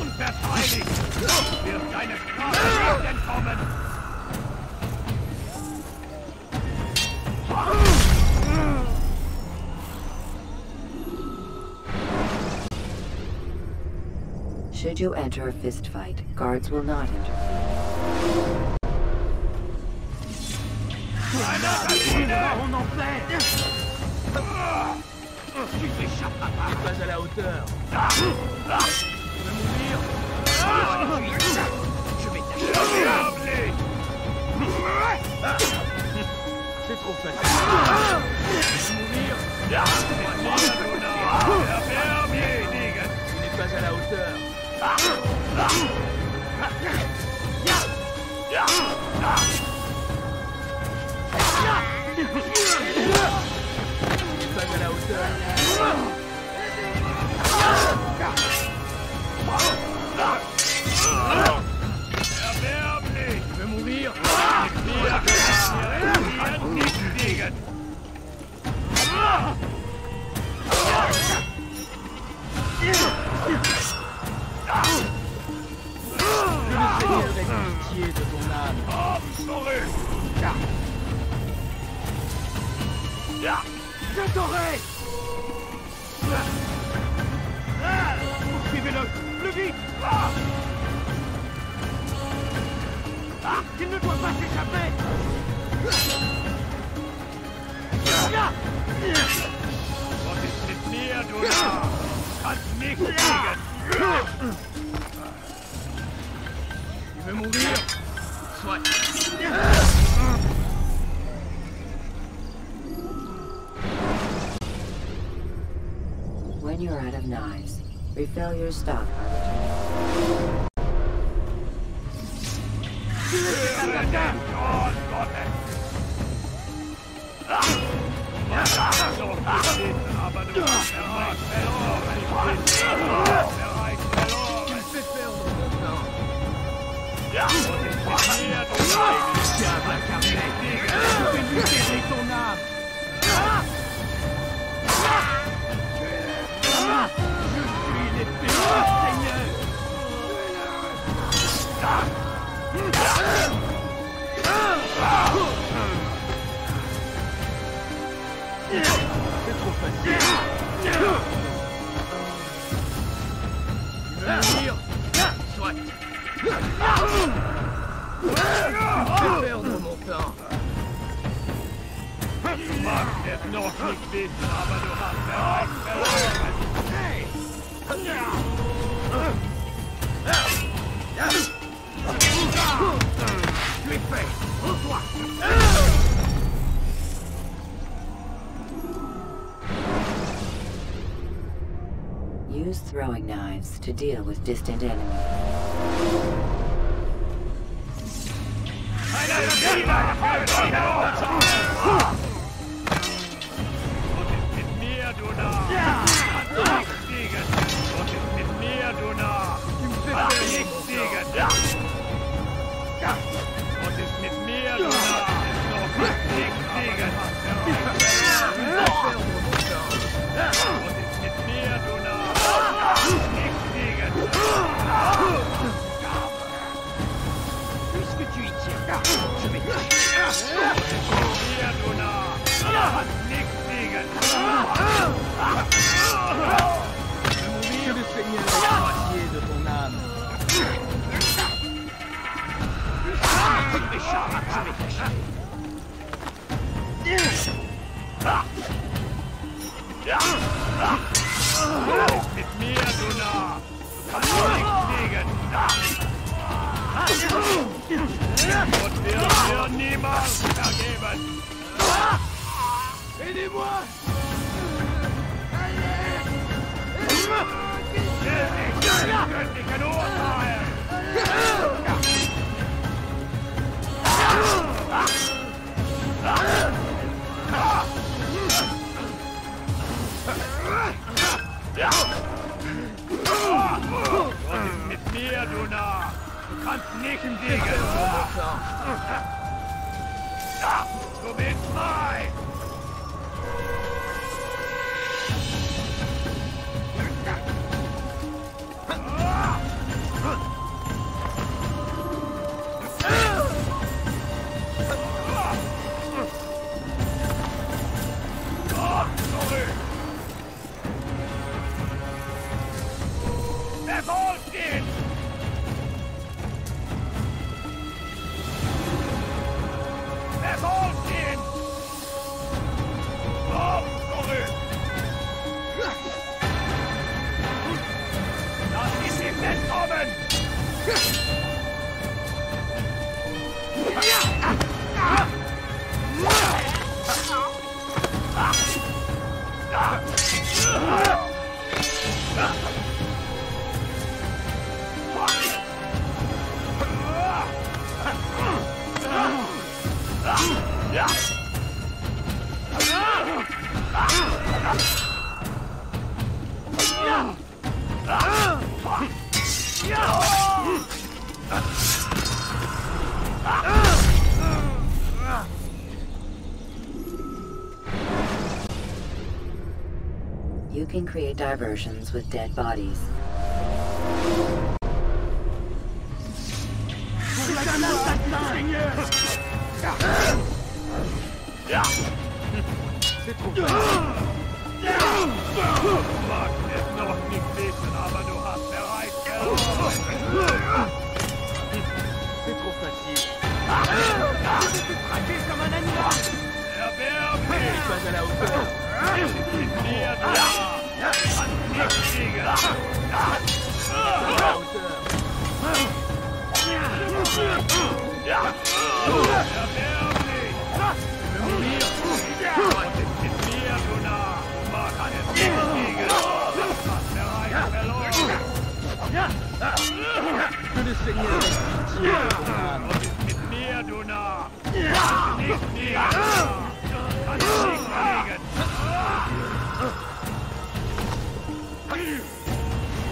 Unverteidigt! Wird deine Strafe nicht entkommen! Should you enter a fistfight, guards will not interfere. On en fait! Tu t'échapperas pas! Tu n'es pas à la hauteur! Tu veux mourir? Je vais t'achever! C'est trop facile! Tu veux mourir? Tu n'es pas à la hauteur! Pas à la hauteur. Tu veux mourir? Que le Seigneur ait pitié de ton âme. Je t'aurai! Poursuivez-le! Plus vite! Il ne doit pas s'échapper! Was ist mit mir, du Narr? Kannst nicht fliegen! Tu veux mourir? Soit! When you're out of knives, refill your stock. C'est trop facile. Tu veux mourir? Soit. Je vais perdre mon temps. Du magst es noch nicht wissen, aber du hast bereits verloren. Hey! Tu es fait! Rends-toi! Use throwing knives to deal with distant enemies. Mit mir, du Narr! Mit mir, du Narr! Du kannst doch nicht fliegen! Und wir werden niemals vergeben! Aidez-moi! Göttlichen Urteil! Was ist mit mir, du Narr? Du kannst nicht siegen! Du bist frei! You can create diversions with dead bodies. C'est trop mag es noch nicht wissen, aber du hast bereits verloren. C'est trop facile. Tu te traquer comme un animal. Erbärmlich. Pas à la hauteur. Mit mir, du kannst nicht fliegen. Pas à la hauteur. Erbärmlich. Mit mir, du Narr. Man kann es nicht fliegen. Du hast bereits verloren. Que le Seigneur ait pitié de ton âme. Mit mir, du Narr. Nicht fliegen. Kann nicht fliegen.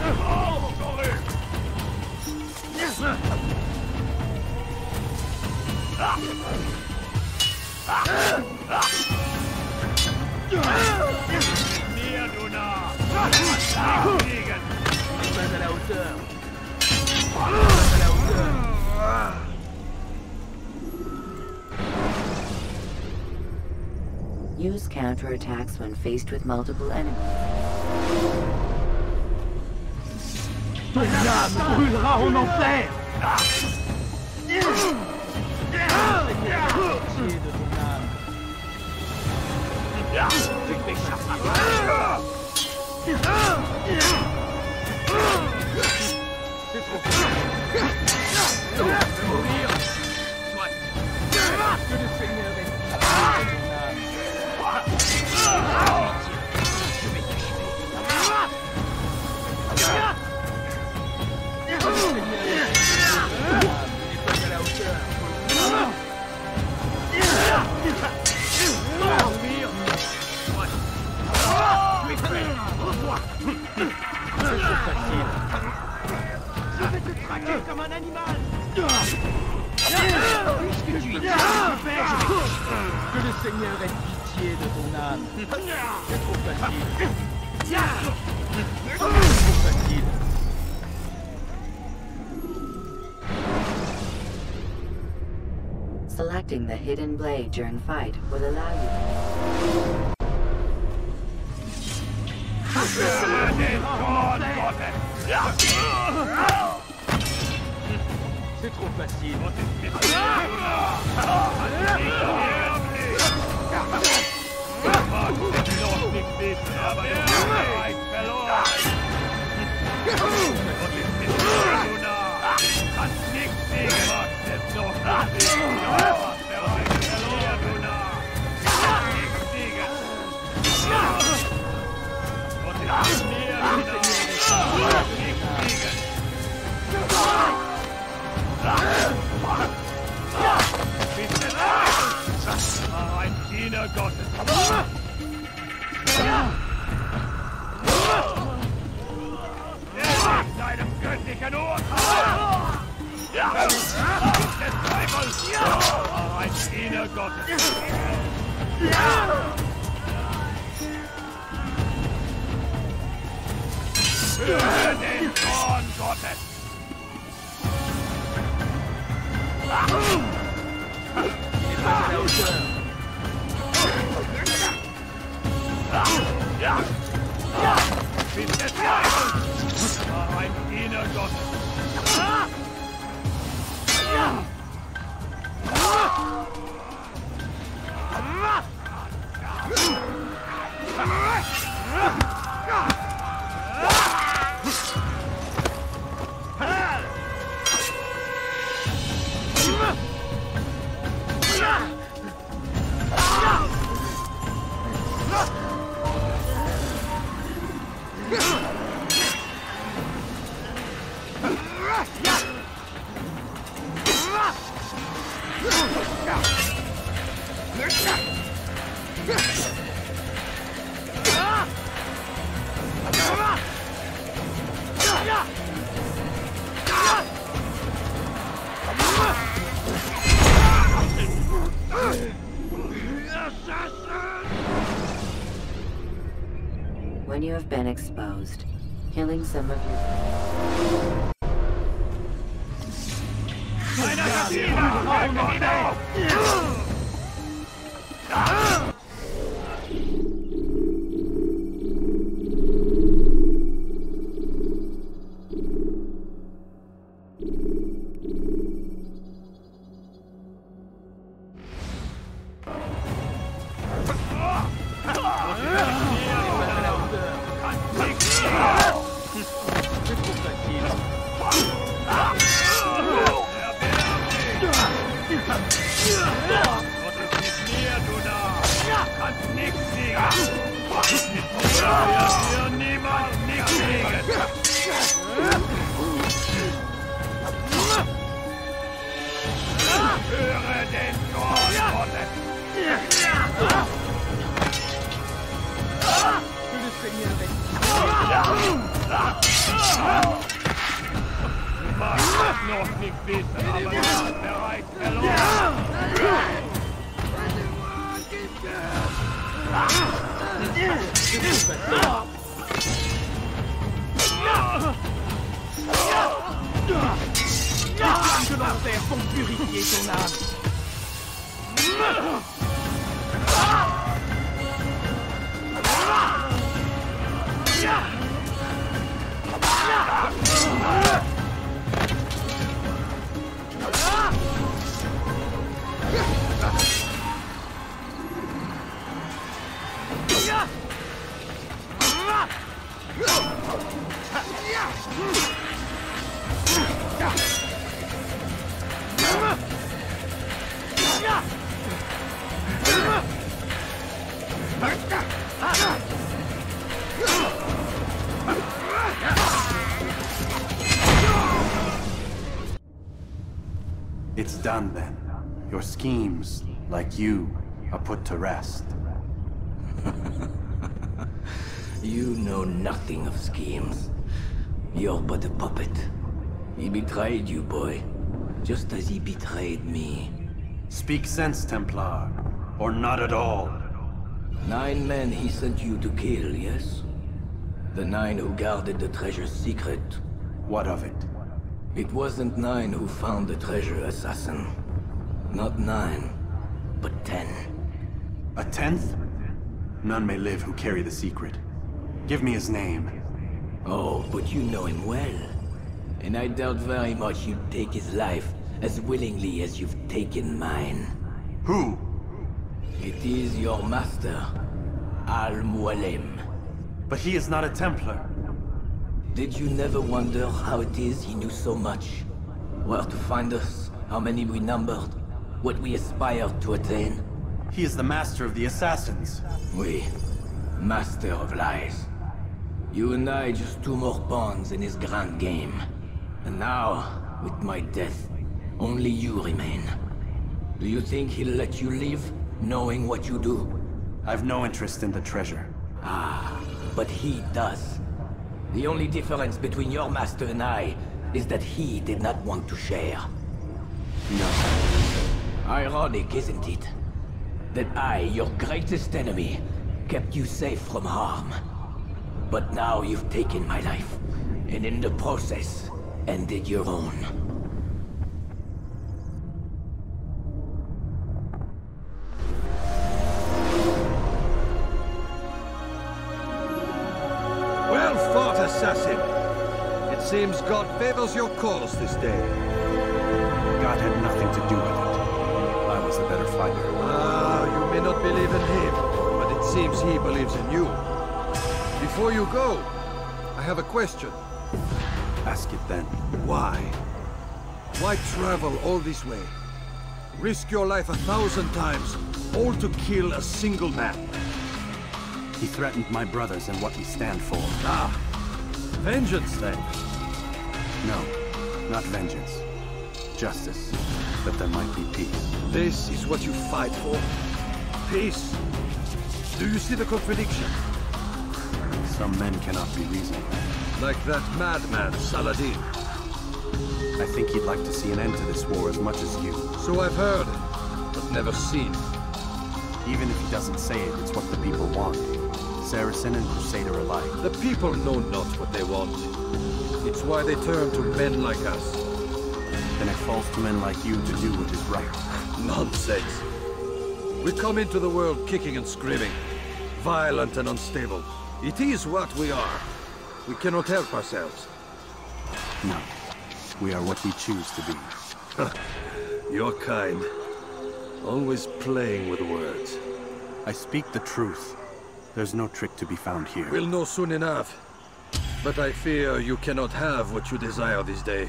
Oh, sorry. Mit mir, du Narr. Nicht fliegen. Pas à la hauteur. Pas à la hauteur. Use counterattacks when faced with multiple enemies. Ton âme brûlera en enfer. Pitié de ton âme. Tu t'échapperas. C'est trop fort. Mourir. Soit. Que le Seigneur ait pitié de ton âme. Je vais t'achever. Que le Seigneur ait pitié de ton âme. Il n'est pas à la hauteur. Mourir. Soit. Tu es prêt. C'est trop facile. Je vais te traquer comme un animal. Puisque tu es là, que le Seigneur ait pitié de ton âme. C'est trop facile. C'est trop facile. Selecting the hidden blade during fight will allow you. C'est trop facile. When you have been exposed, killing some of your... Que l'enfer pour purifier ton âme. It's done then. Your schemes, like you, are put to rest. You know nothing of schemes. You're but a puppet. He betrayed you, boy. Just as he betrayed me. Speak sense, Templar. Or not at all. 9 men he sent you to kill, yes? The 9 who guarded the treasure's secret. What of it? It wasn't 9 who found the treasure, assassin. Not 9, but 10. A 10th? None may live who carry the secret. Give me his name. Oh, but you know him well. And I doubt very much you'd take his life as willingly as you've taken mine. Who? It is your master, Al-Mualim. But he is not a Templar. Did you never wonder how it is he knew so much? Where to find us, how many we numbered, what we aspired to attain? He is the master of the assassins. Oui, master of lies. You and I just two more pawns in his grand game. And now, with my death, only you remain. Do you think he'll let you live, knowing what you do? I've no interest in the treasure. Ah, but he does. The only difference between your master and I is that he did not want to share. No. Ironic, isn't it? That I, your greatest enemy, kept you safe from harm. But now you've taken my life, and in the process, ended your own. Well fought, assassin. It seems God favors your cause this day. God had nothing to do with it. I was the better fighter. Ah, you may not believe in him, but it seems he believes in you. Before you go, I have a question. Ask it then. Why? Why travel all this way? Risk your life 1,000 times, all to kill a single man. He threatened my brothers and what we stand for. Ah, vengeance then? No, not vengeance. Justice, that there might be peace. This is what you fight for? Peace? Do you see the contradiction? Some men cannot be reasoned. Like that madman, Saladin. I think he'd like to see an end to this war as much as you. So I've heard, but never seen. Even if he doesn't say it, it's what the people want. Saracen and Crusader alike. The people know not what they want. It's why they turn to men like us. Then it falls to men like you to do what is right. Nonsense. We come into the world kicking and screaming, violent and unstable. It is what we are. We cannot help ourselves. No. We are what we choose to be. You're kind. Always playing with words. I speak the truth. There's no trick to be found here. We'll know soon enough. But I fear you cannot have what you desire this day.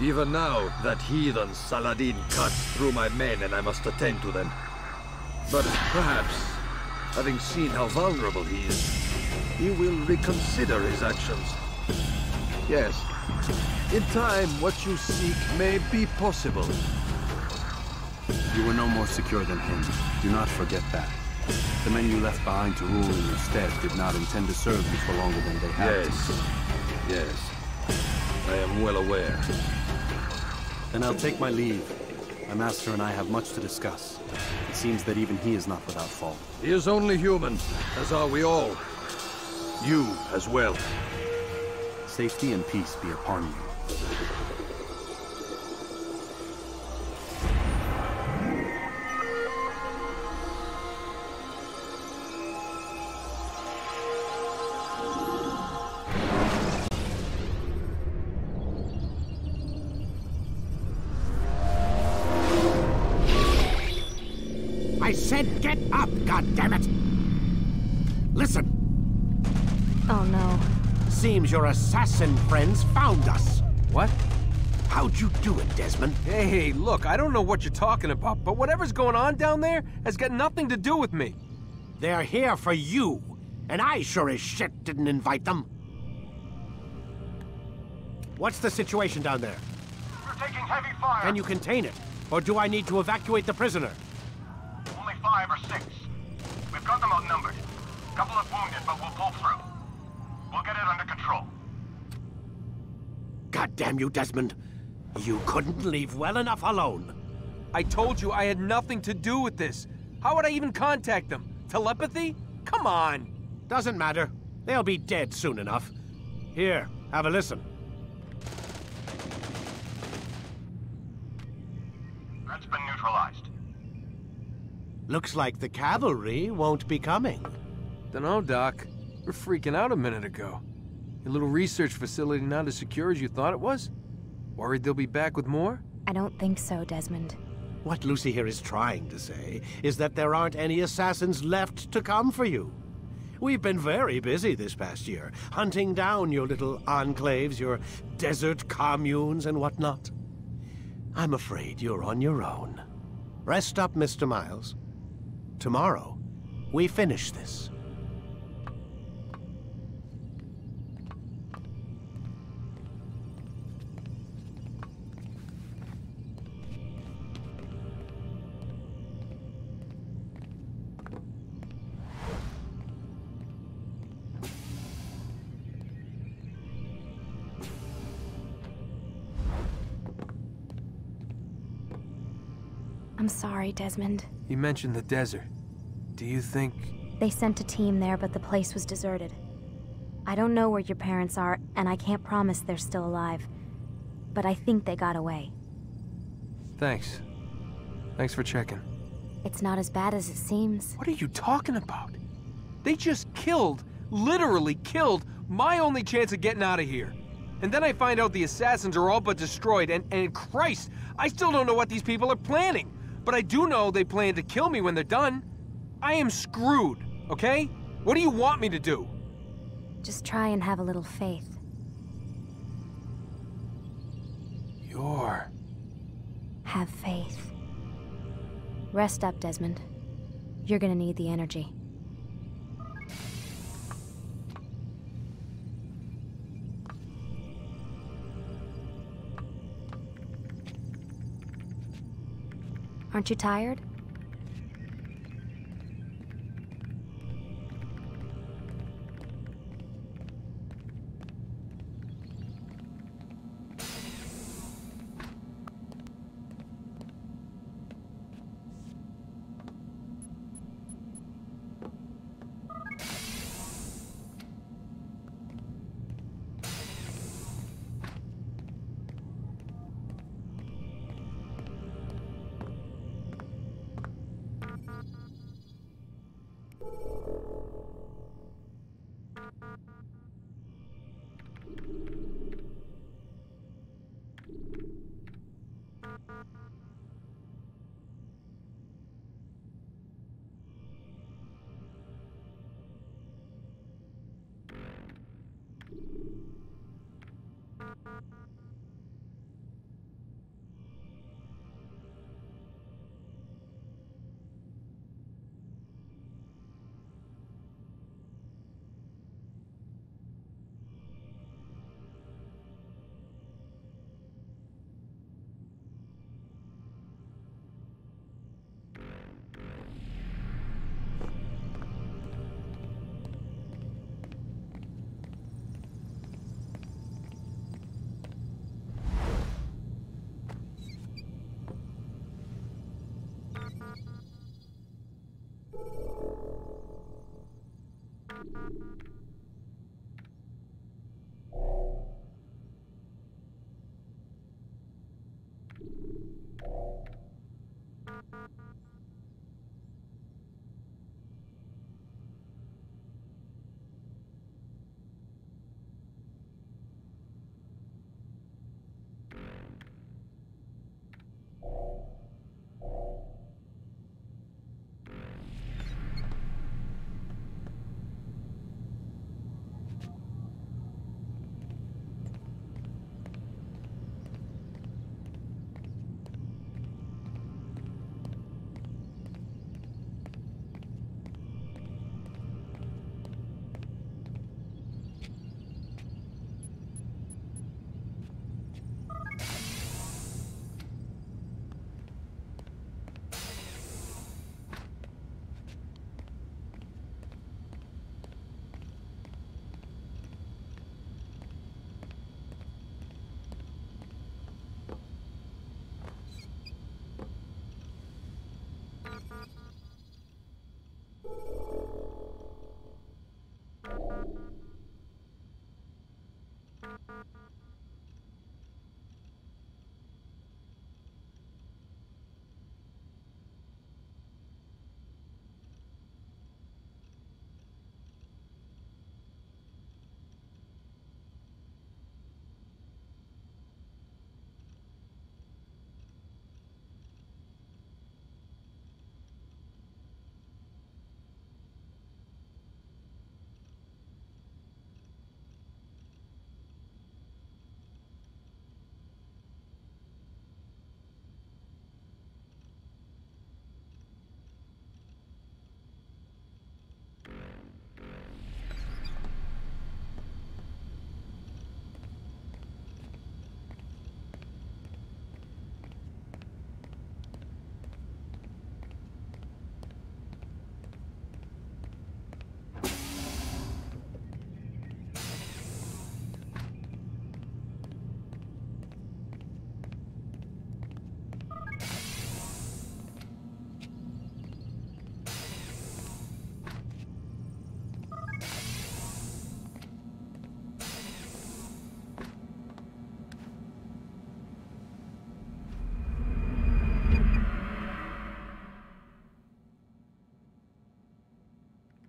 Even now, that heathen Saladin cuts through my men and I must attend to them. But perhaps, having seen how vulnerable he is, he will reconsider his actions. Yes, in time, what you seek may be possible. You were no more secure than him. Do not forget that. The men you left behind to rule in your stead did not intend to serve you for longer than they had to. Yes. I am well aware. Then I'll take my leave. My master and I have much to discuss. It seems that even he is not without fault. He is only human, as are we all. You as well. Safety and peace be upon you. I said get up, goddammit! Listen. Oh no. Seems your assassin friends found us. What? How'd you do it, Desmond? Hey, look, I don't know what you're talking about, but whatever's going on down there has got nothing to do with me. They're here for you, and I sure as shit didn't invite them. What's the situation down there? We're taking heavy fire. Can you contain it? Or do I need to evacuate the prisoner? Only 5 or 6. We've got them outnumbered. Couple of wounded, but we'll pull through. We'll get it under control. God damn you, Desmond. You couldn't leave well enough alone. I told you I had nothing to do with this. How would I even contact them? Telepathy? Come on. Doesn't matter. They'll be dead soon enough. Here, have a listen. That's been neutralized. Looks like the cavalry won't be coming. Dunno, Doc. We're freaking out a minute ago. Your little research facility not as secure as you thought it was? Worried they'll be back with more? I don't think so, Desmond. What Lucy here is trying to say is that there aren't any assassins left to come for you. We've been very busy this past year, hunting down your little enclaves, your desert communes and whatnot. I'm afraid you're on your own. Rest up, Mr. Miles. Tomorrow, we finish this. I'm sorry, Desmond. You mentioned the desert. Do you think... They sent a team there, but the place was deserted. I don't know where your parents are, and I can't promise they're still alive. But I think they got away. Thanks. Thanks for checking. It's not as bad as it seems. What are you talking about? They just killed, literally killed, my only chance of getting out of here. And then I find out the assassins are all but destroyed, and Christ, I still don't know what these people are planning. But I do know they plan to kill me when they're done. I am screwed, okay? What do you want me to do? Just try and have a little faith. Have faith. Rest up, Desmond. You're gonna need the energy. Aren't you tired?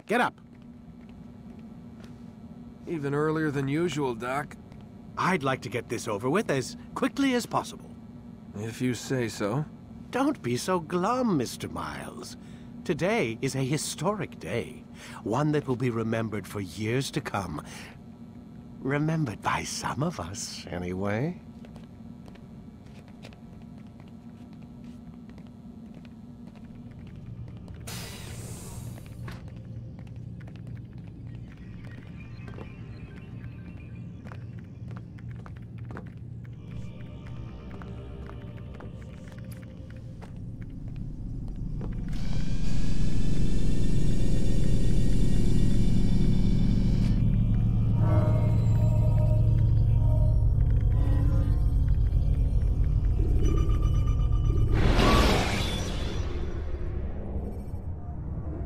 Get up. Even earlier than usual, Doc. I'd like to get this over with as quickly as possible. If you say so. Don't be so glum, Mr. Miles. Today is a historic day. One that will be remembered for years to come. Remembered by some of us, anyway.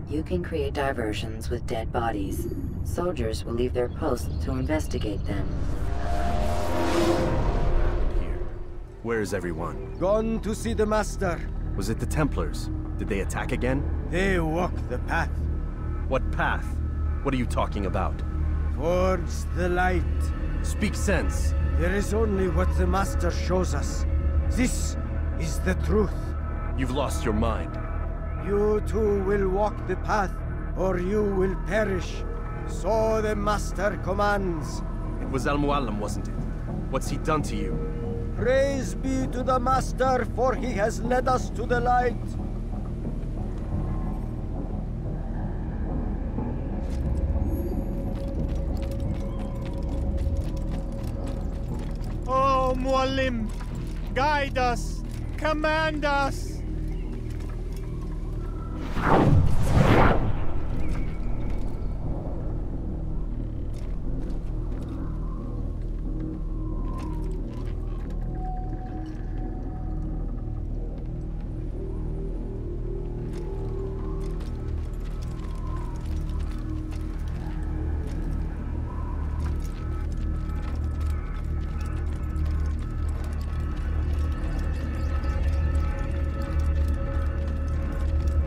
You can create diversions with dead bodies. Soldiers will leave their posts to investigate them. Here. Where is everyone? Gone to see the Master. Was it the Templars? Did they attack again? They walk the path. What path? What are you talking about? Towards the light. Speak sense. There is only what the Master shows us. This is the truth. You've lost your mind. You too will walk the path, or you will perish. So the Master commands. It was Al-Mualim, wasn't it? What's he done to you? Praise be to the Master, for he has led us to the light. Oh, Mualim, guide us, command us.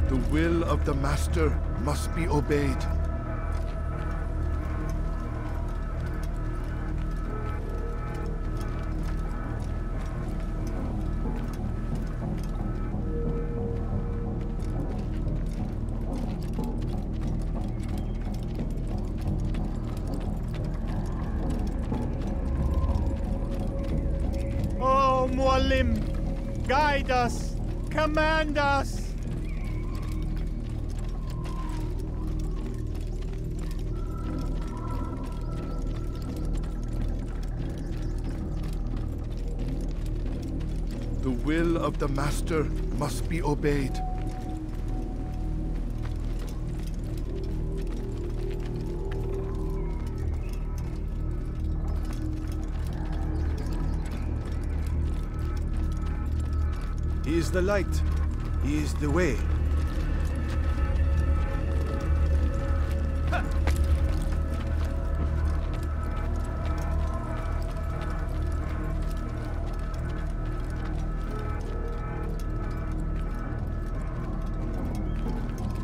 The will of the Master must be obeyed. Oh, Mualim, guide us, command us. The will of the Master must be obeyed. He is the light. He is the way.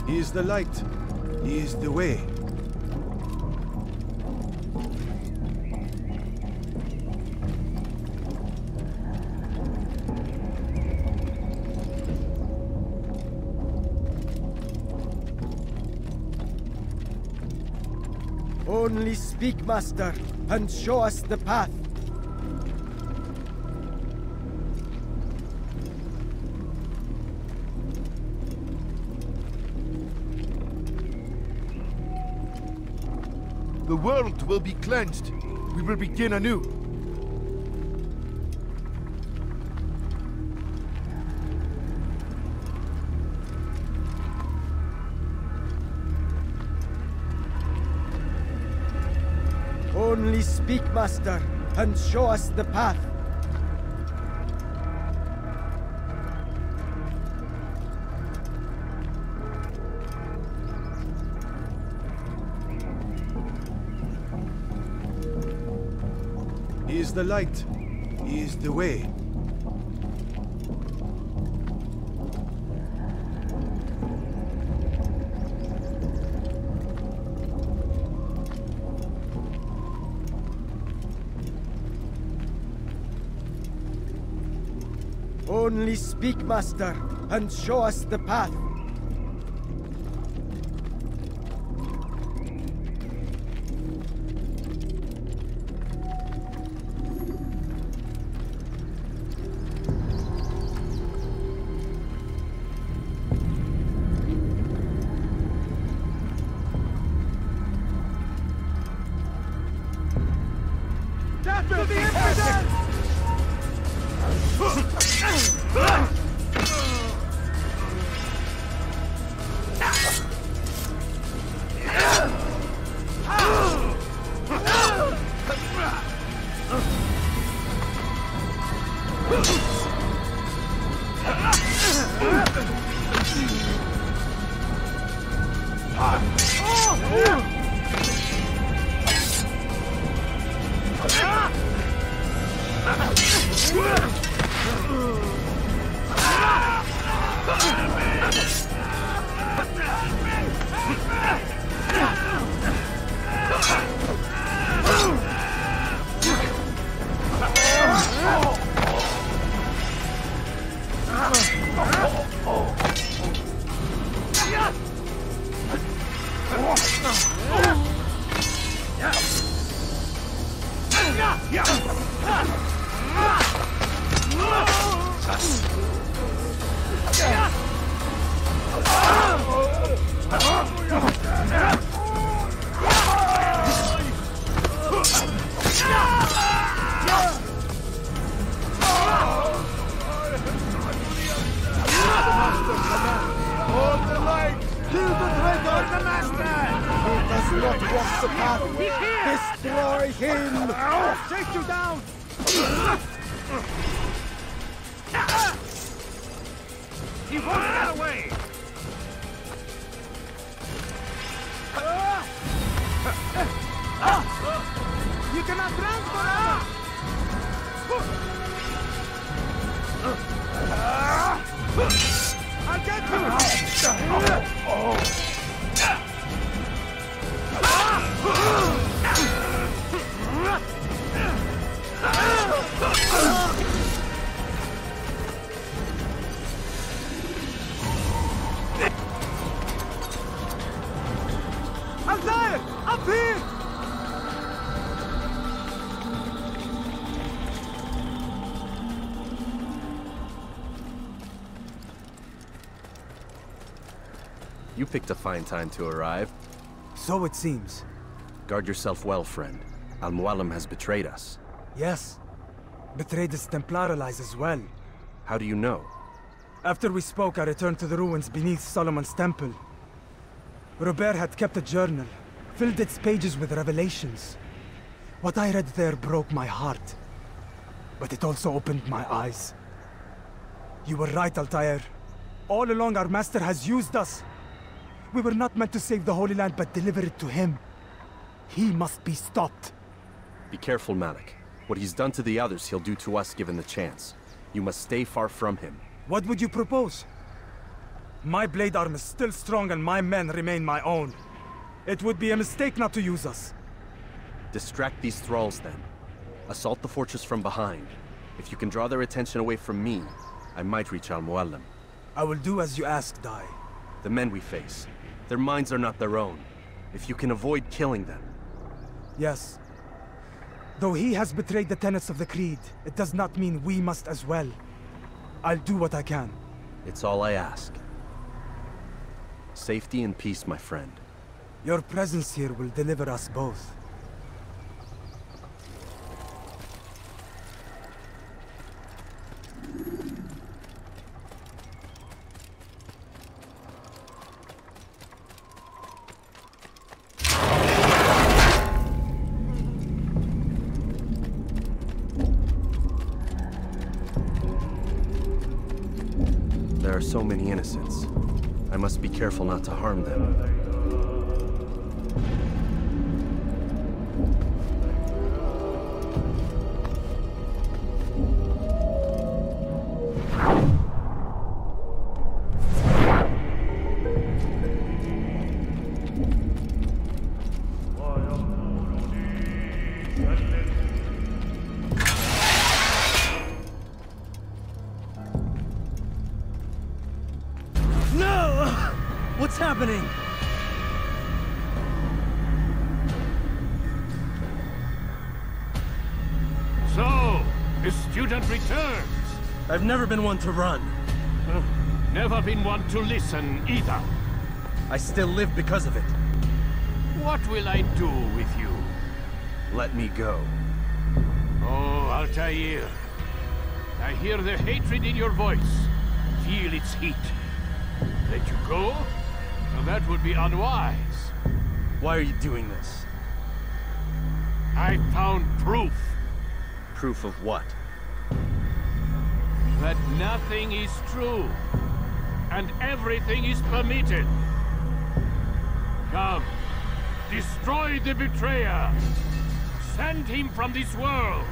He is the light. He is the way. Only speak, Master, and show us the path. The world will be cleansed. We will begin anew. Only speak, Master, and show us the path. He is the light. He is the way. Only speak, Master, and show us the path. Death to the infidels! He won't get away! You cannot transfer us! I'll get Altair! Up here! You picked a fine time to arrive. So it seems. Guard yourself well, friend. Al-Mualim has betrayed us. Yes. Betrayed his Templar allies as well. How do you know? After we spoke, I returned to the ruins beneath Solomon's temple. Robert had kept a journal, filled its pages with revelations. What I read there broke my heart. But it also opened my eyes. You were right, Altair. All along our master has used us. We were not meant to save the Holy Land, but deliver it to him. He must be stopped. Be careful, Malik. What he's done to the others, he'll do to us given the chance. You must stay far from him. What would you propose? My blade arm is still strong and my men remain my own. It would be a mistake not to use us. Distract these thralls, then. Assault the fortress from behind. If you can draw their attention away from me, I might reach Al-Mualim. I will do as you ask, Dai. The men we face, their minds are not their own. If you can avoid killing them. Yes. Though he has betrayed the tenets of the Creed, it does not mean we must as well. I'll do what I can. It's all I ask. Safety and peace, my friend. Your presence here will deliver us both. There are so many innocents. I must be careful not to harm them. happening? So, the student returns. I've never been one to run. Never been one to listen, either. I still live because of it. What will I do with you? Let me go. Oh, Altair. I hear the hatred in your voice. Feel its heat. Let you go? Well, that would be unwise. Why are you doing this? I found proof. Proof of what? That nothing is true. And everything is permitted. Come. Destroy the betrayer. Send him from this world.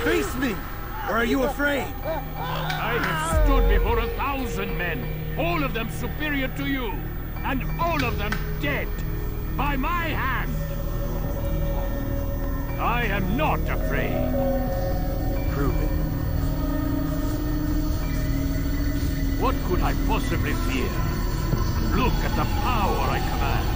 Face me! Or are you afraid? I have stood before 1,000 men, all of them superior to you, and all of them dead, by my hand. I am not afraid. Prove it. What could I possibly fear? Look at the power I command.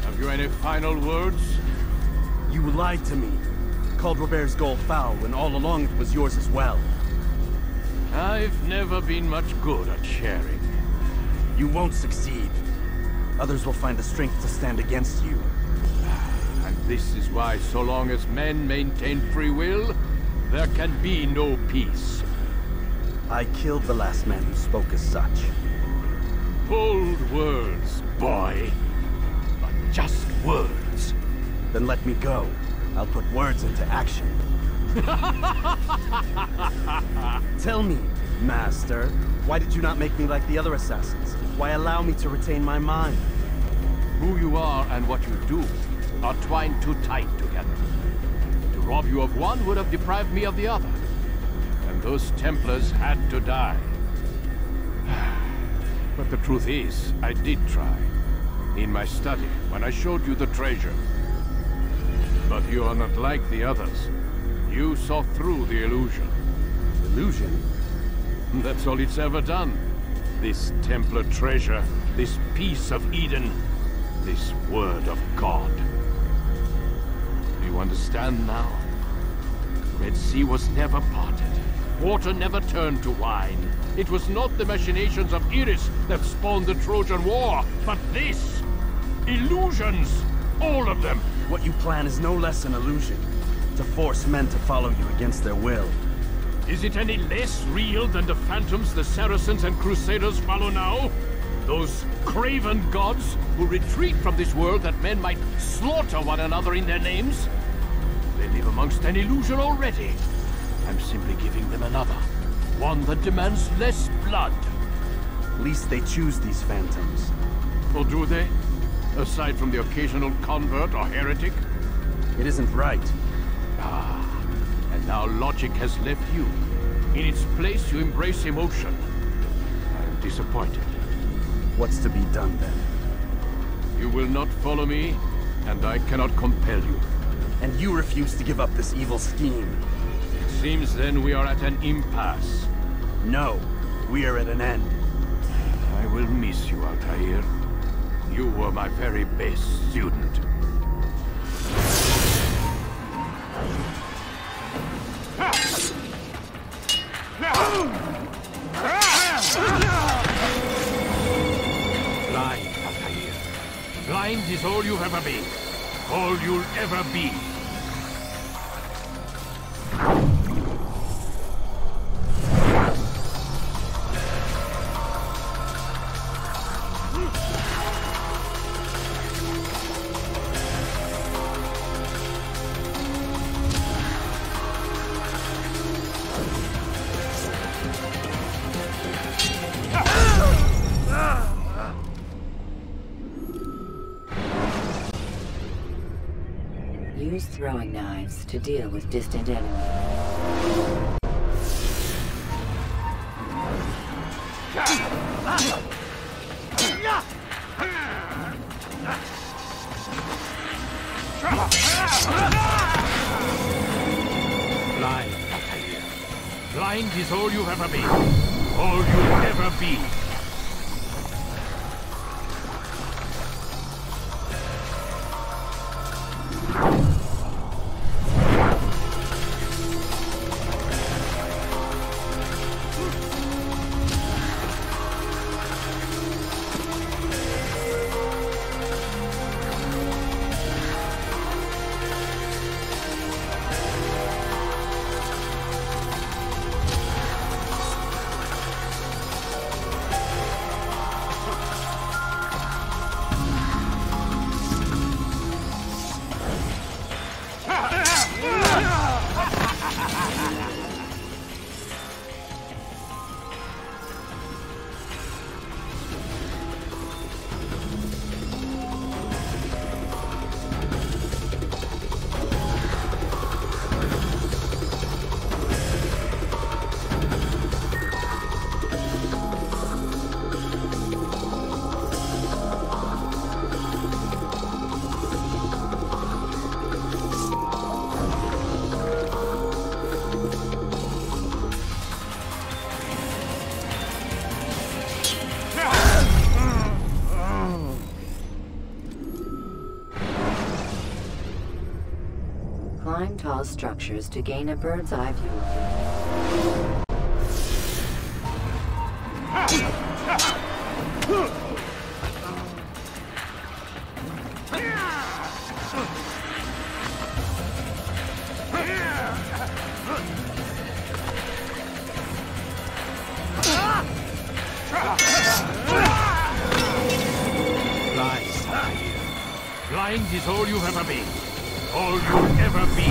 Have you any final words? You lied to me. Called Robert's goal foul when all along it was yours as well. I've never been much good at sharing. You won't succeed. Others will find the strength to stand against you. And this is why so long as men maintain free will, there can be no peace. I killed the last man who spoke as such. Bold words, boy. But just words. Then let me go. I'll put words into action. Tell me, Master, why did you not make me like the other assassins? Why allow me to retain my mind? Who you are and what you do are twined too tight together. To rob you of one would have deprived me of the other. And those Templars had to die. But the truth is, I did try. In my study, when I showed you the treasure. But you are not like the others. You saw through the illusion. Illusion? That's all it's ever done. This Templar treasure, this piece of Eden, this word of God. Do you understand now? The Red Sea was never parted. Water never turned to wine. It was not the machinations of Iris that spawned the Trojan War, but this! Illusions! All of them! What you plan is no less an illusion. To force men to follow you against their will. Is it any less real than the phantoms the Saracens and Crusaders follow now? Those craven gods who retreat from this world that men might slaughter one another in their names? They live amongst an illusion already. I'm simply giving them another. One that demands less blood. At least they choose these phantoms. Or do they? Aside from the occasional convert or heretic? It isn't right. Ah, and now logic has left you. In its place, you embrace emotion. I am disappointed. What's to be done then? You will not follow me, and I cannot compel you. And you refuse to give up this evil scheme. It seems then we are at an impasse. No, we are at an end. I will miss you, Altair. You were my very best student. Blind, Altair. Blind is all you've ever been. All you'll ever be. Use throwing knives to deal with distant enemies. Blind, Altair. Blind is all you've ever been. All you'll ever be. Climb tall structures to gain a bird's eye view of Blind is all you've ever been. all you'll ever be.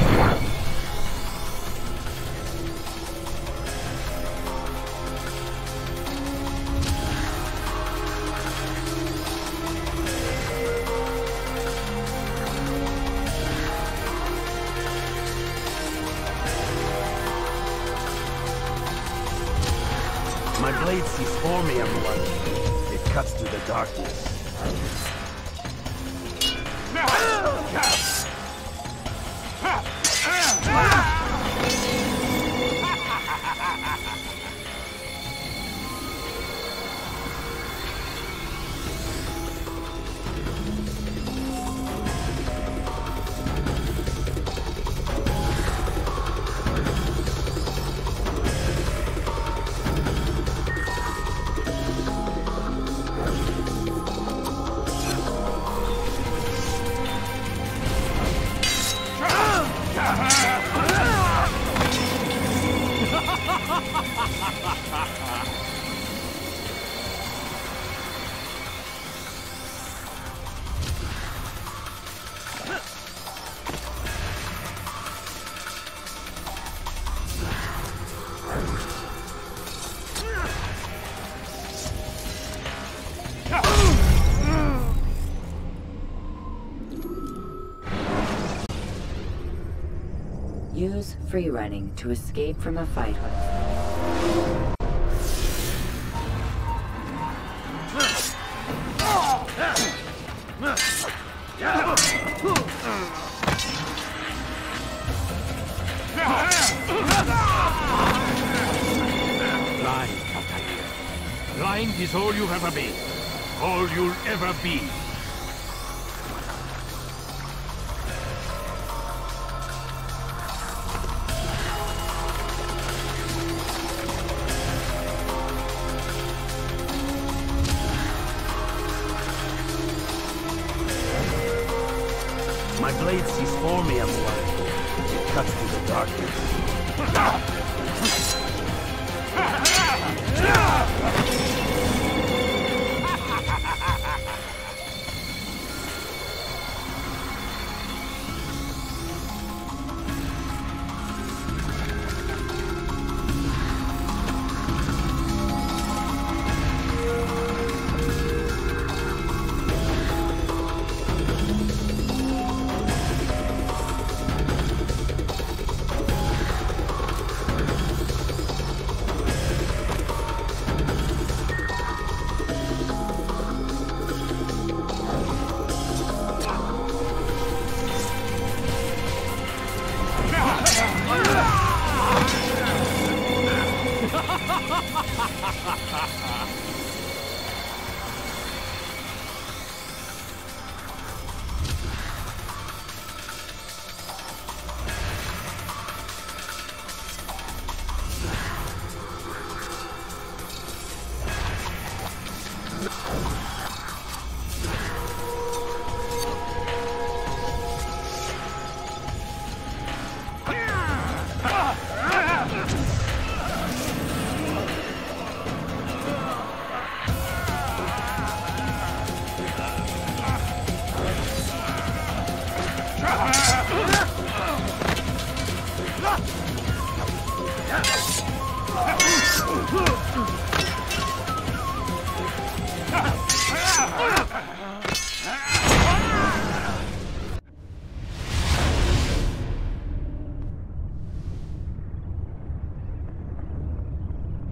My blade sees for me, everyone. It cuts through the darkness. Use free running to escape from a fight with. Blind, Altair. Blind is all you've ever been. All you'll ever be. My blade sees for me, everyone. It cuts through the darkness.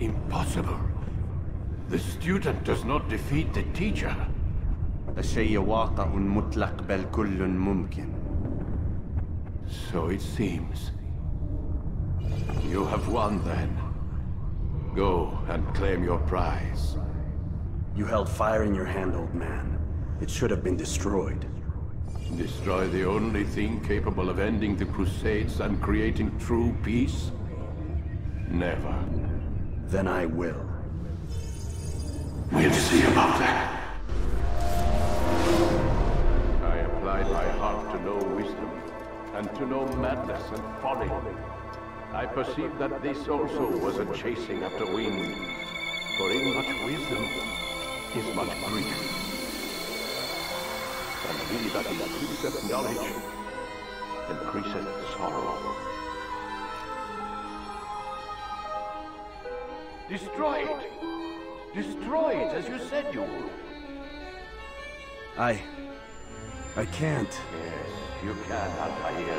Impossible. The student does not defeat the teacher. الشيء واقع مطلق بل كل ممكن. So it seems. You have won then. Go and claim your prize. You held fire in your hand, old man. It should have been destroyed. Destroy the only thing capable of ending the Crusades and creating true peace? Never. Then I will. We'll see about that. I applied my heart to know wisdom, and to know madness and folly. I perceived that this also was a chasing after wind, for in much wisdom is much grief. And he that increaseth knowledge increaseth sorrow. Destroy it! Destroy it as you said you would. I can't. Yes, you can, Altair.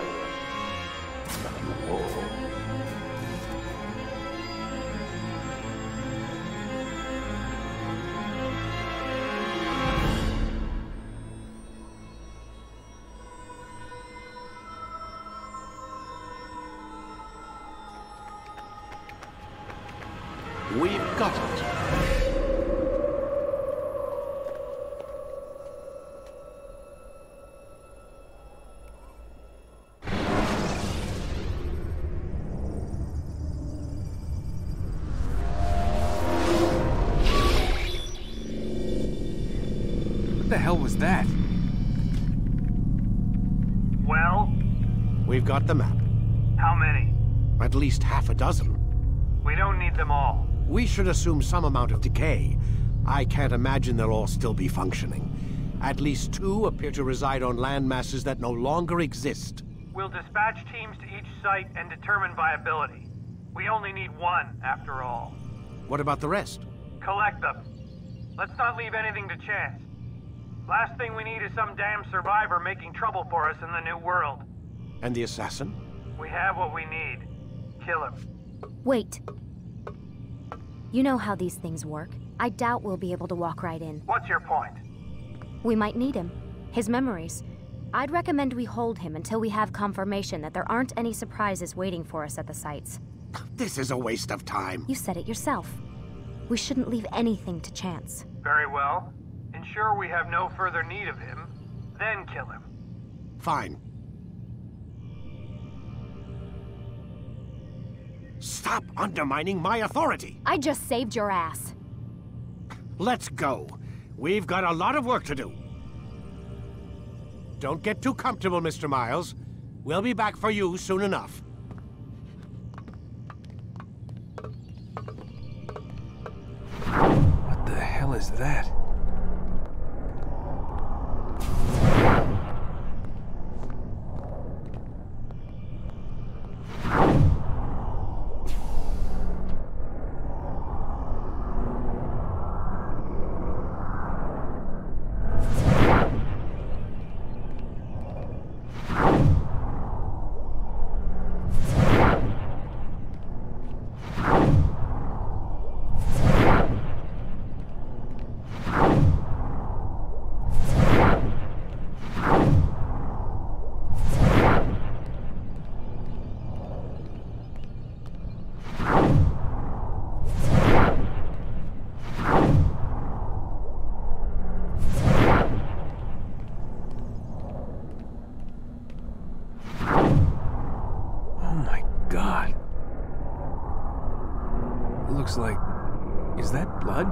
But you won't. We've got it. What the hell was that? Well? We've got the map. How many? At least half a dozen. We don't need them all. We should assume some amount of decay. I can't imagine they'll all still be functioning. At least 2 appear to reside on land masses that no longer exist. We'll dispatch teams to each site and determine viability. We only need 1, after all. What about the rest? Collect them. Let's not leave anything to chance. Last thing we need is some damn survivor making trouble for us in the new world. And the assassin? We have what we need. Kill him. Wait. You know how these things work. I doubt we'll be able to walk right in. What's your point? We might need him. His memories. I'd recommend we hold him until we have confirmation that there aren't any surprises waiting for us at the sites. This is a waste of time. You said it yourself. We shouldn't leave anything to chance. Very well. Ensure we have no further need of him, then kill him. Fine. Stop undermining my authority! I just saved your ass. Let's go. We've got a lot of work to do. Don't get too comfortable, Mr. Miles. We'll be back for you soon enough. What the hell is that? Looks like... is that blood?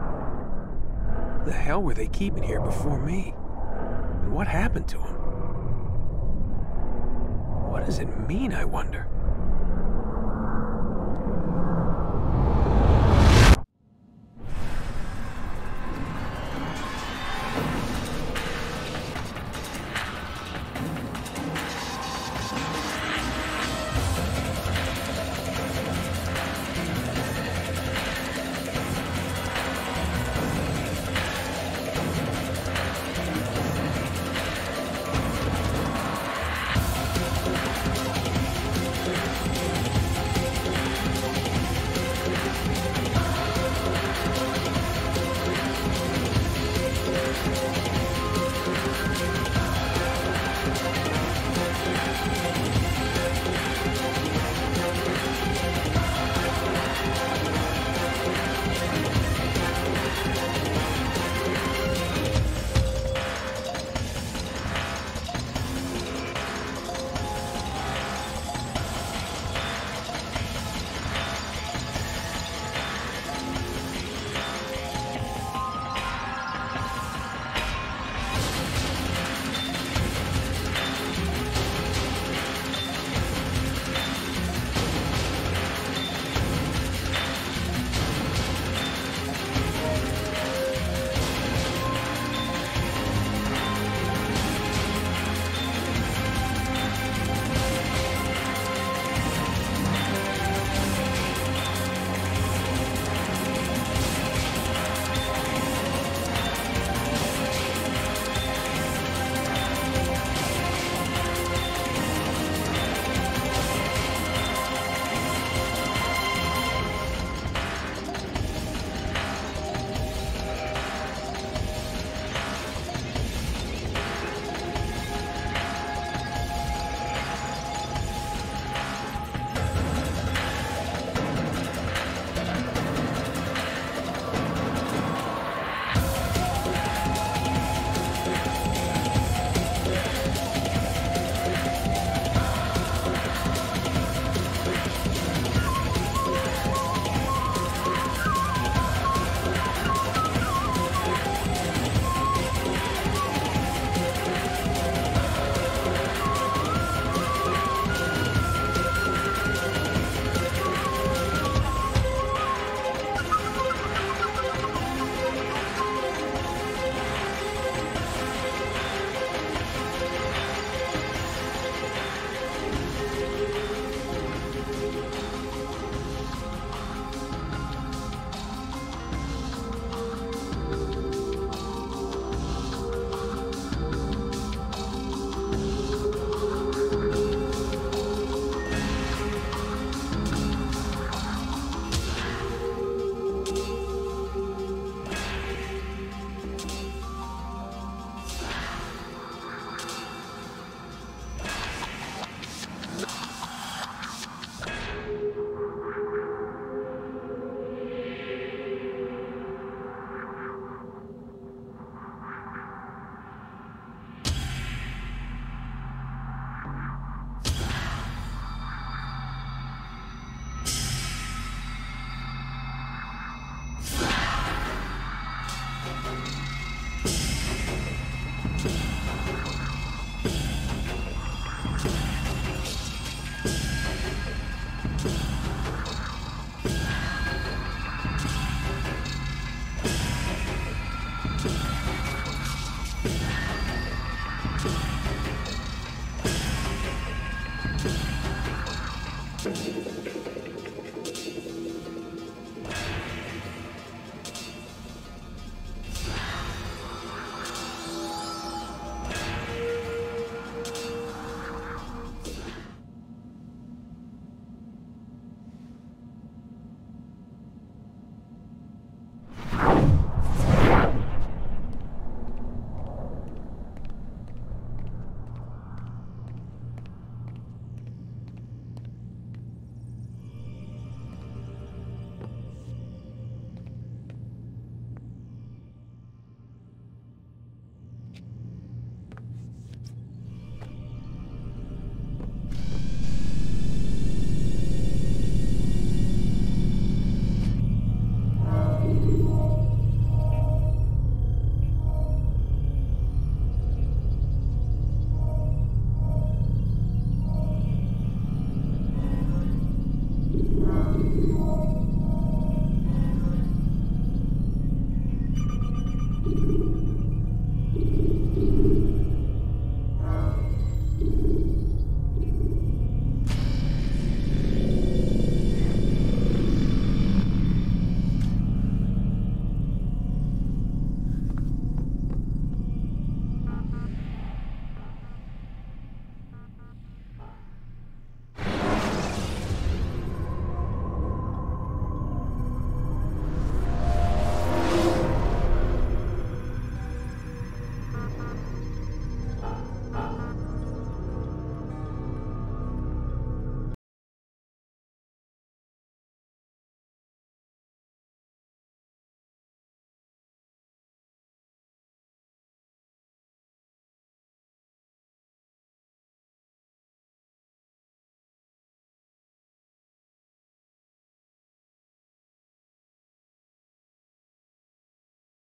The hell were they keeping here before me? And what happened to him? What does it mean, I wonder?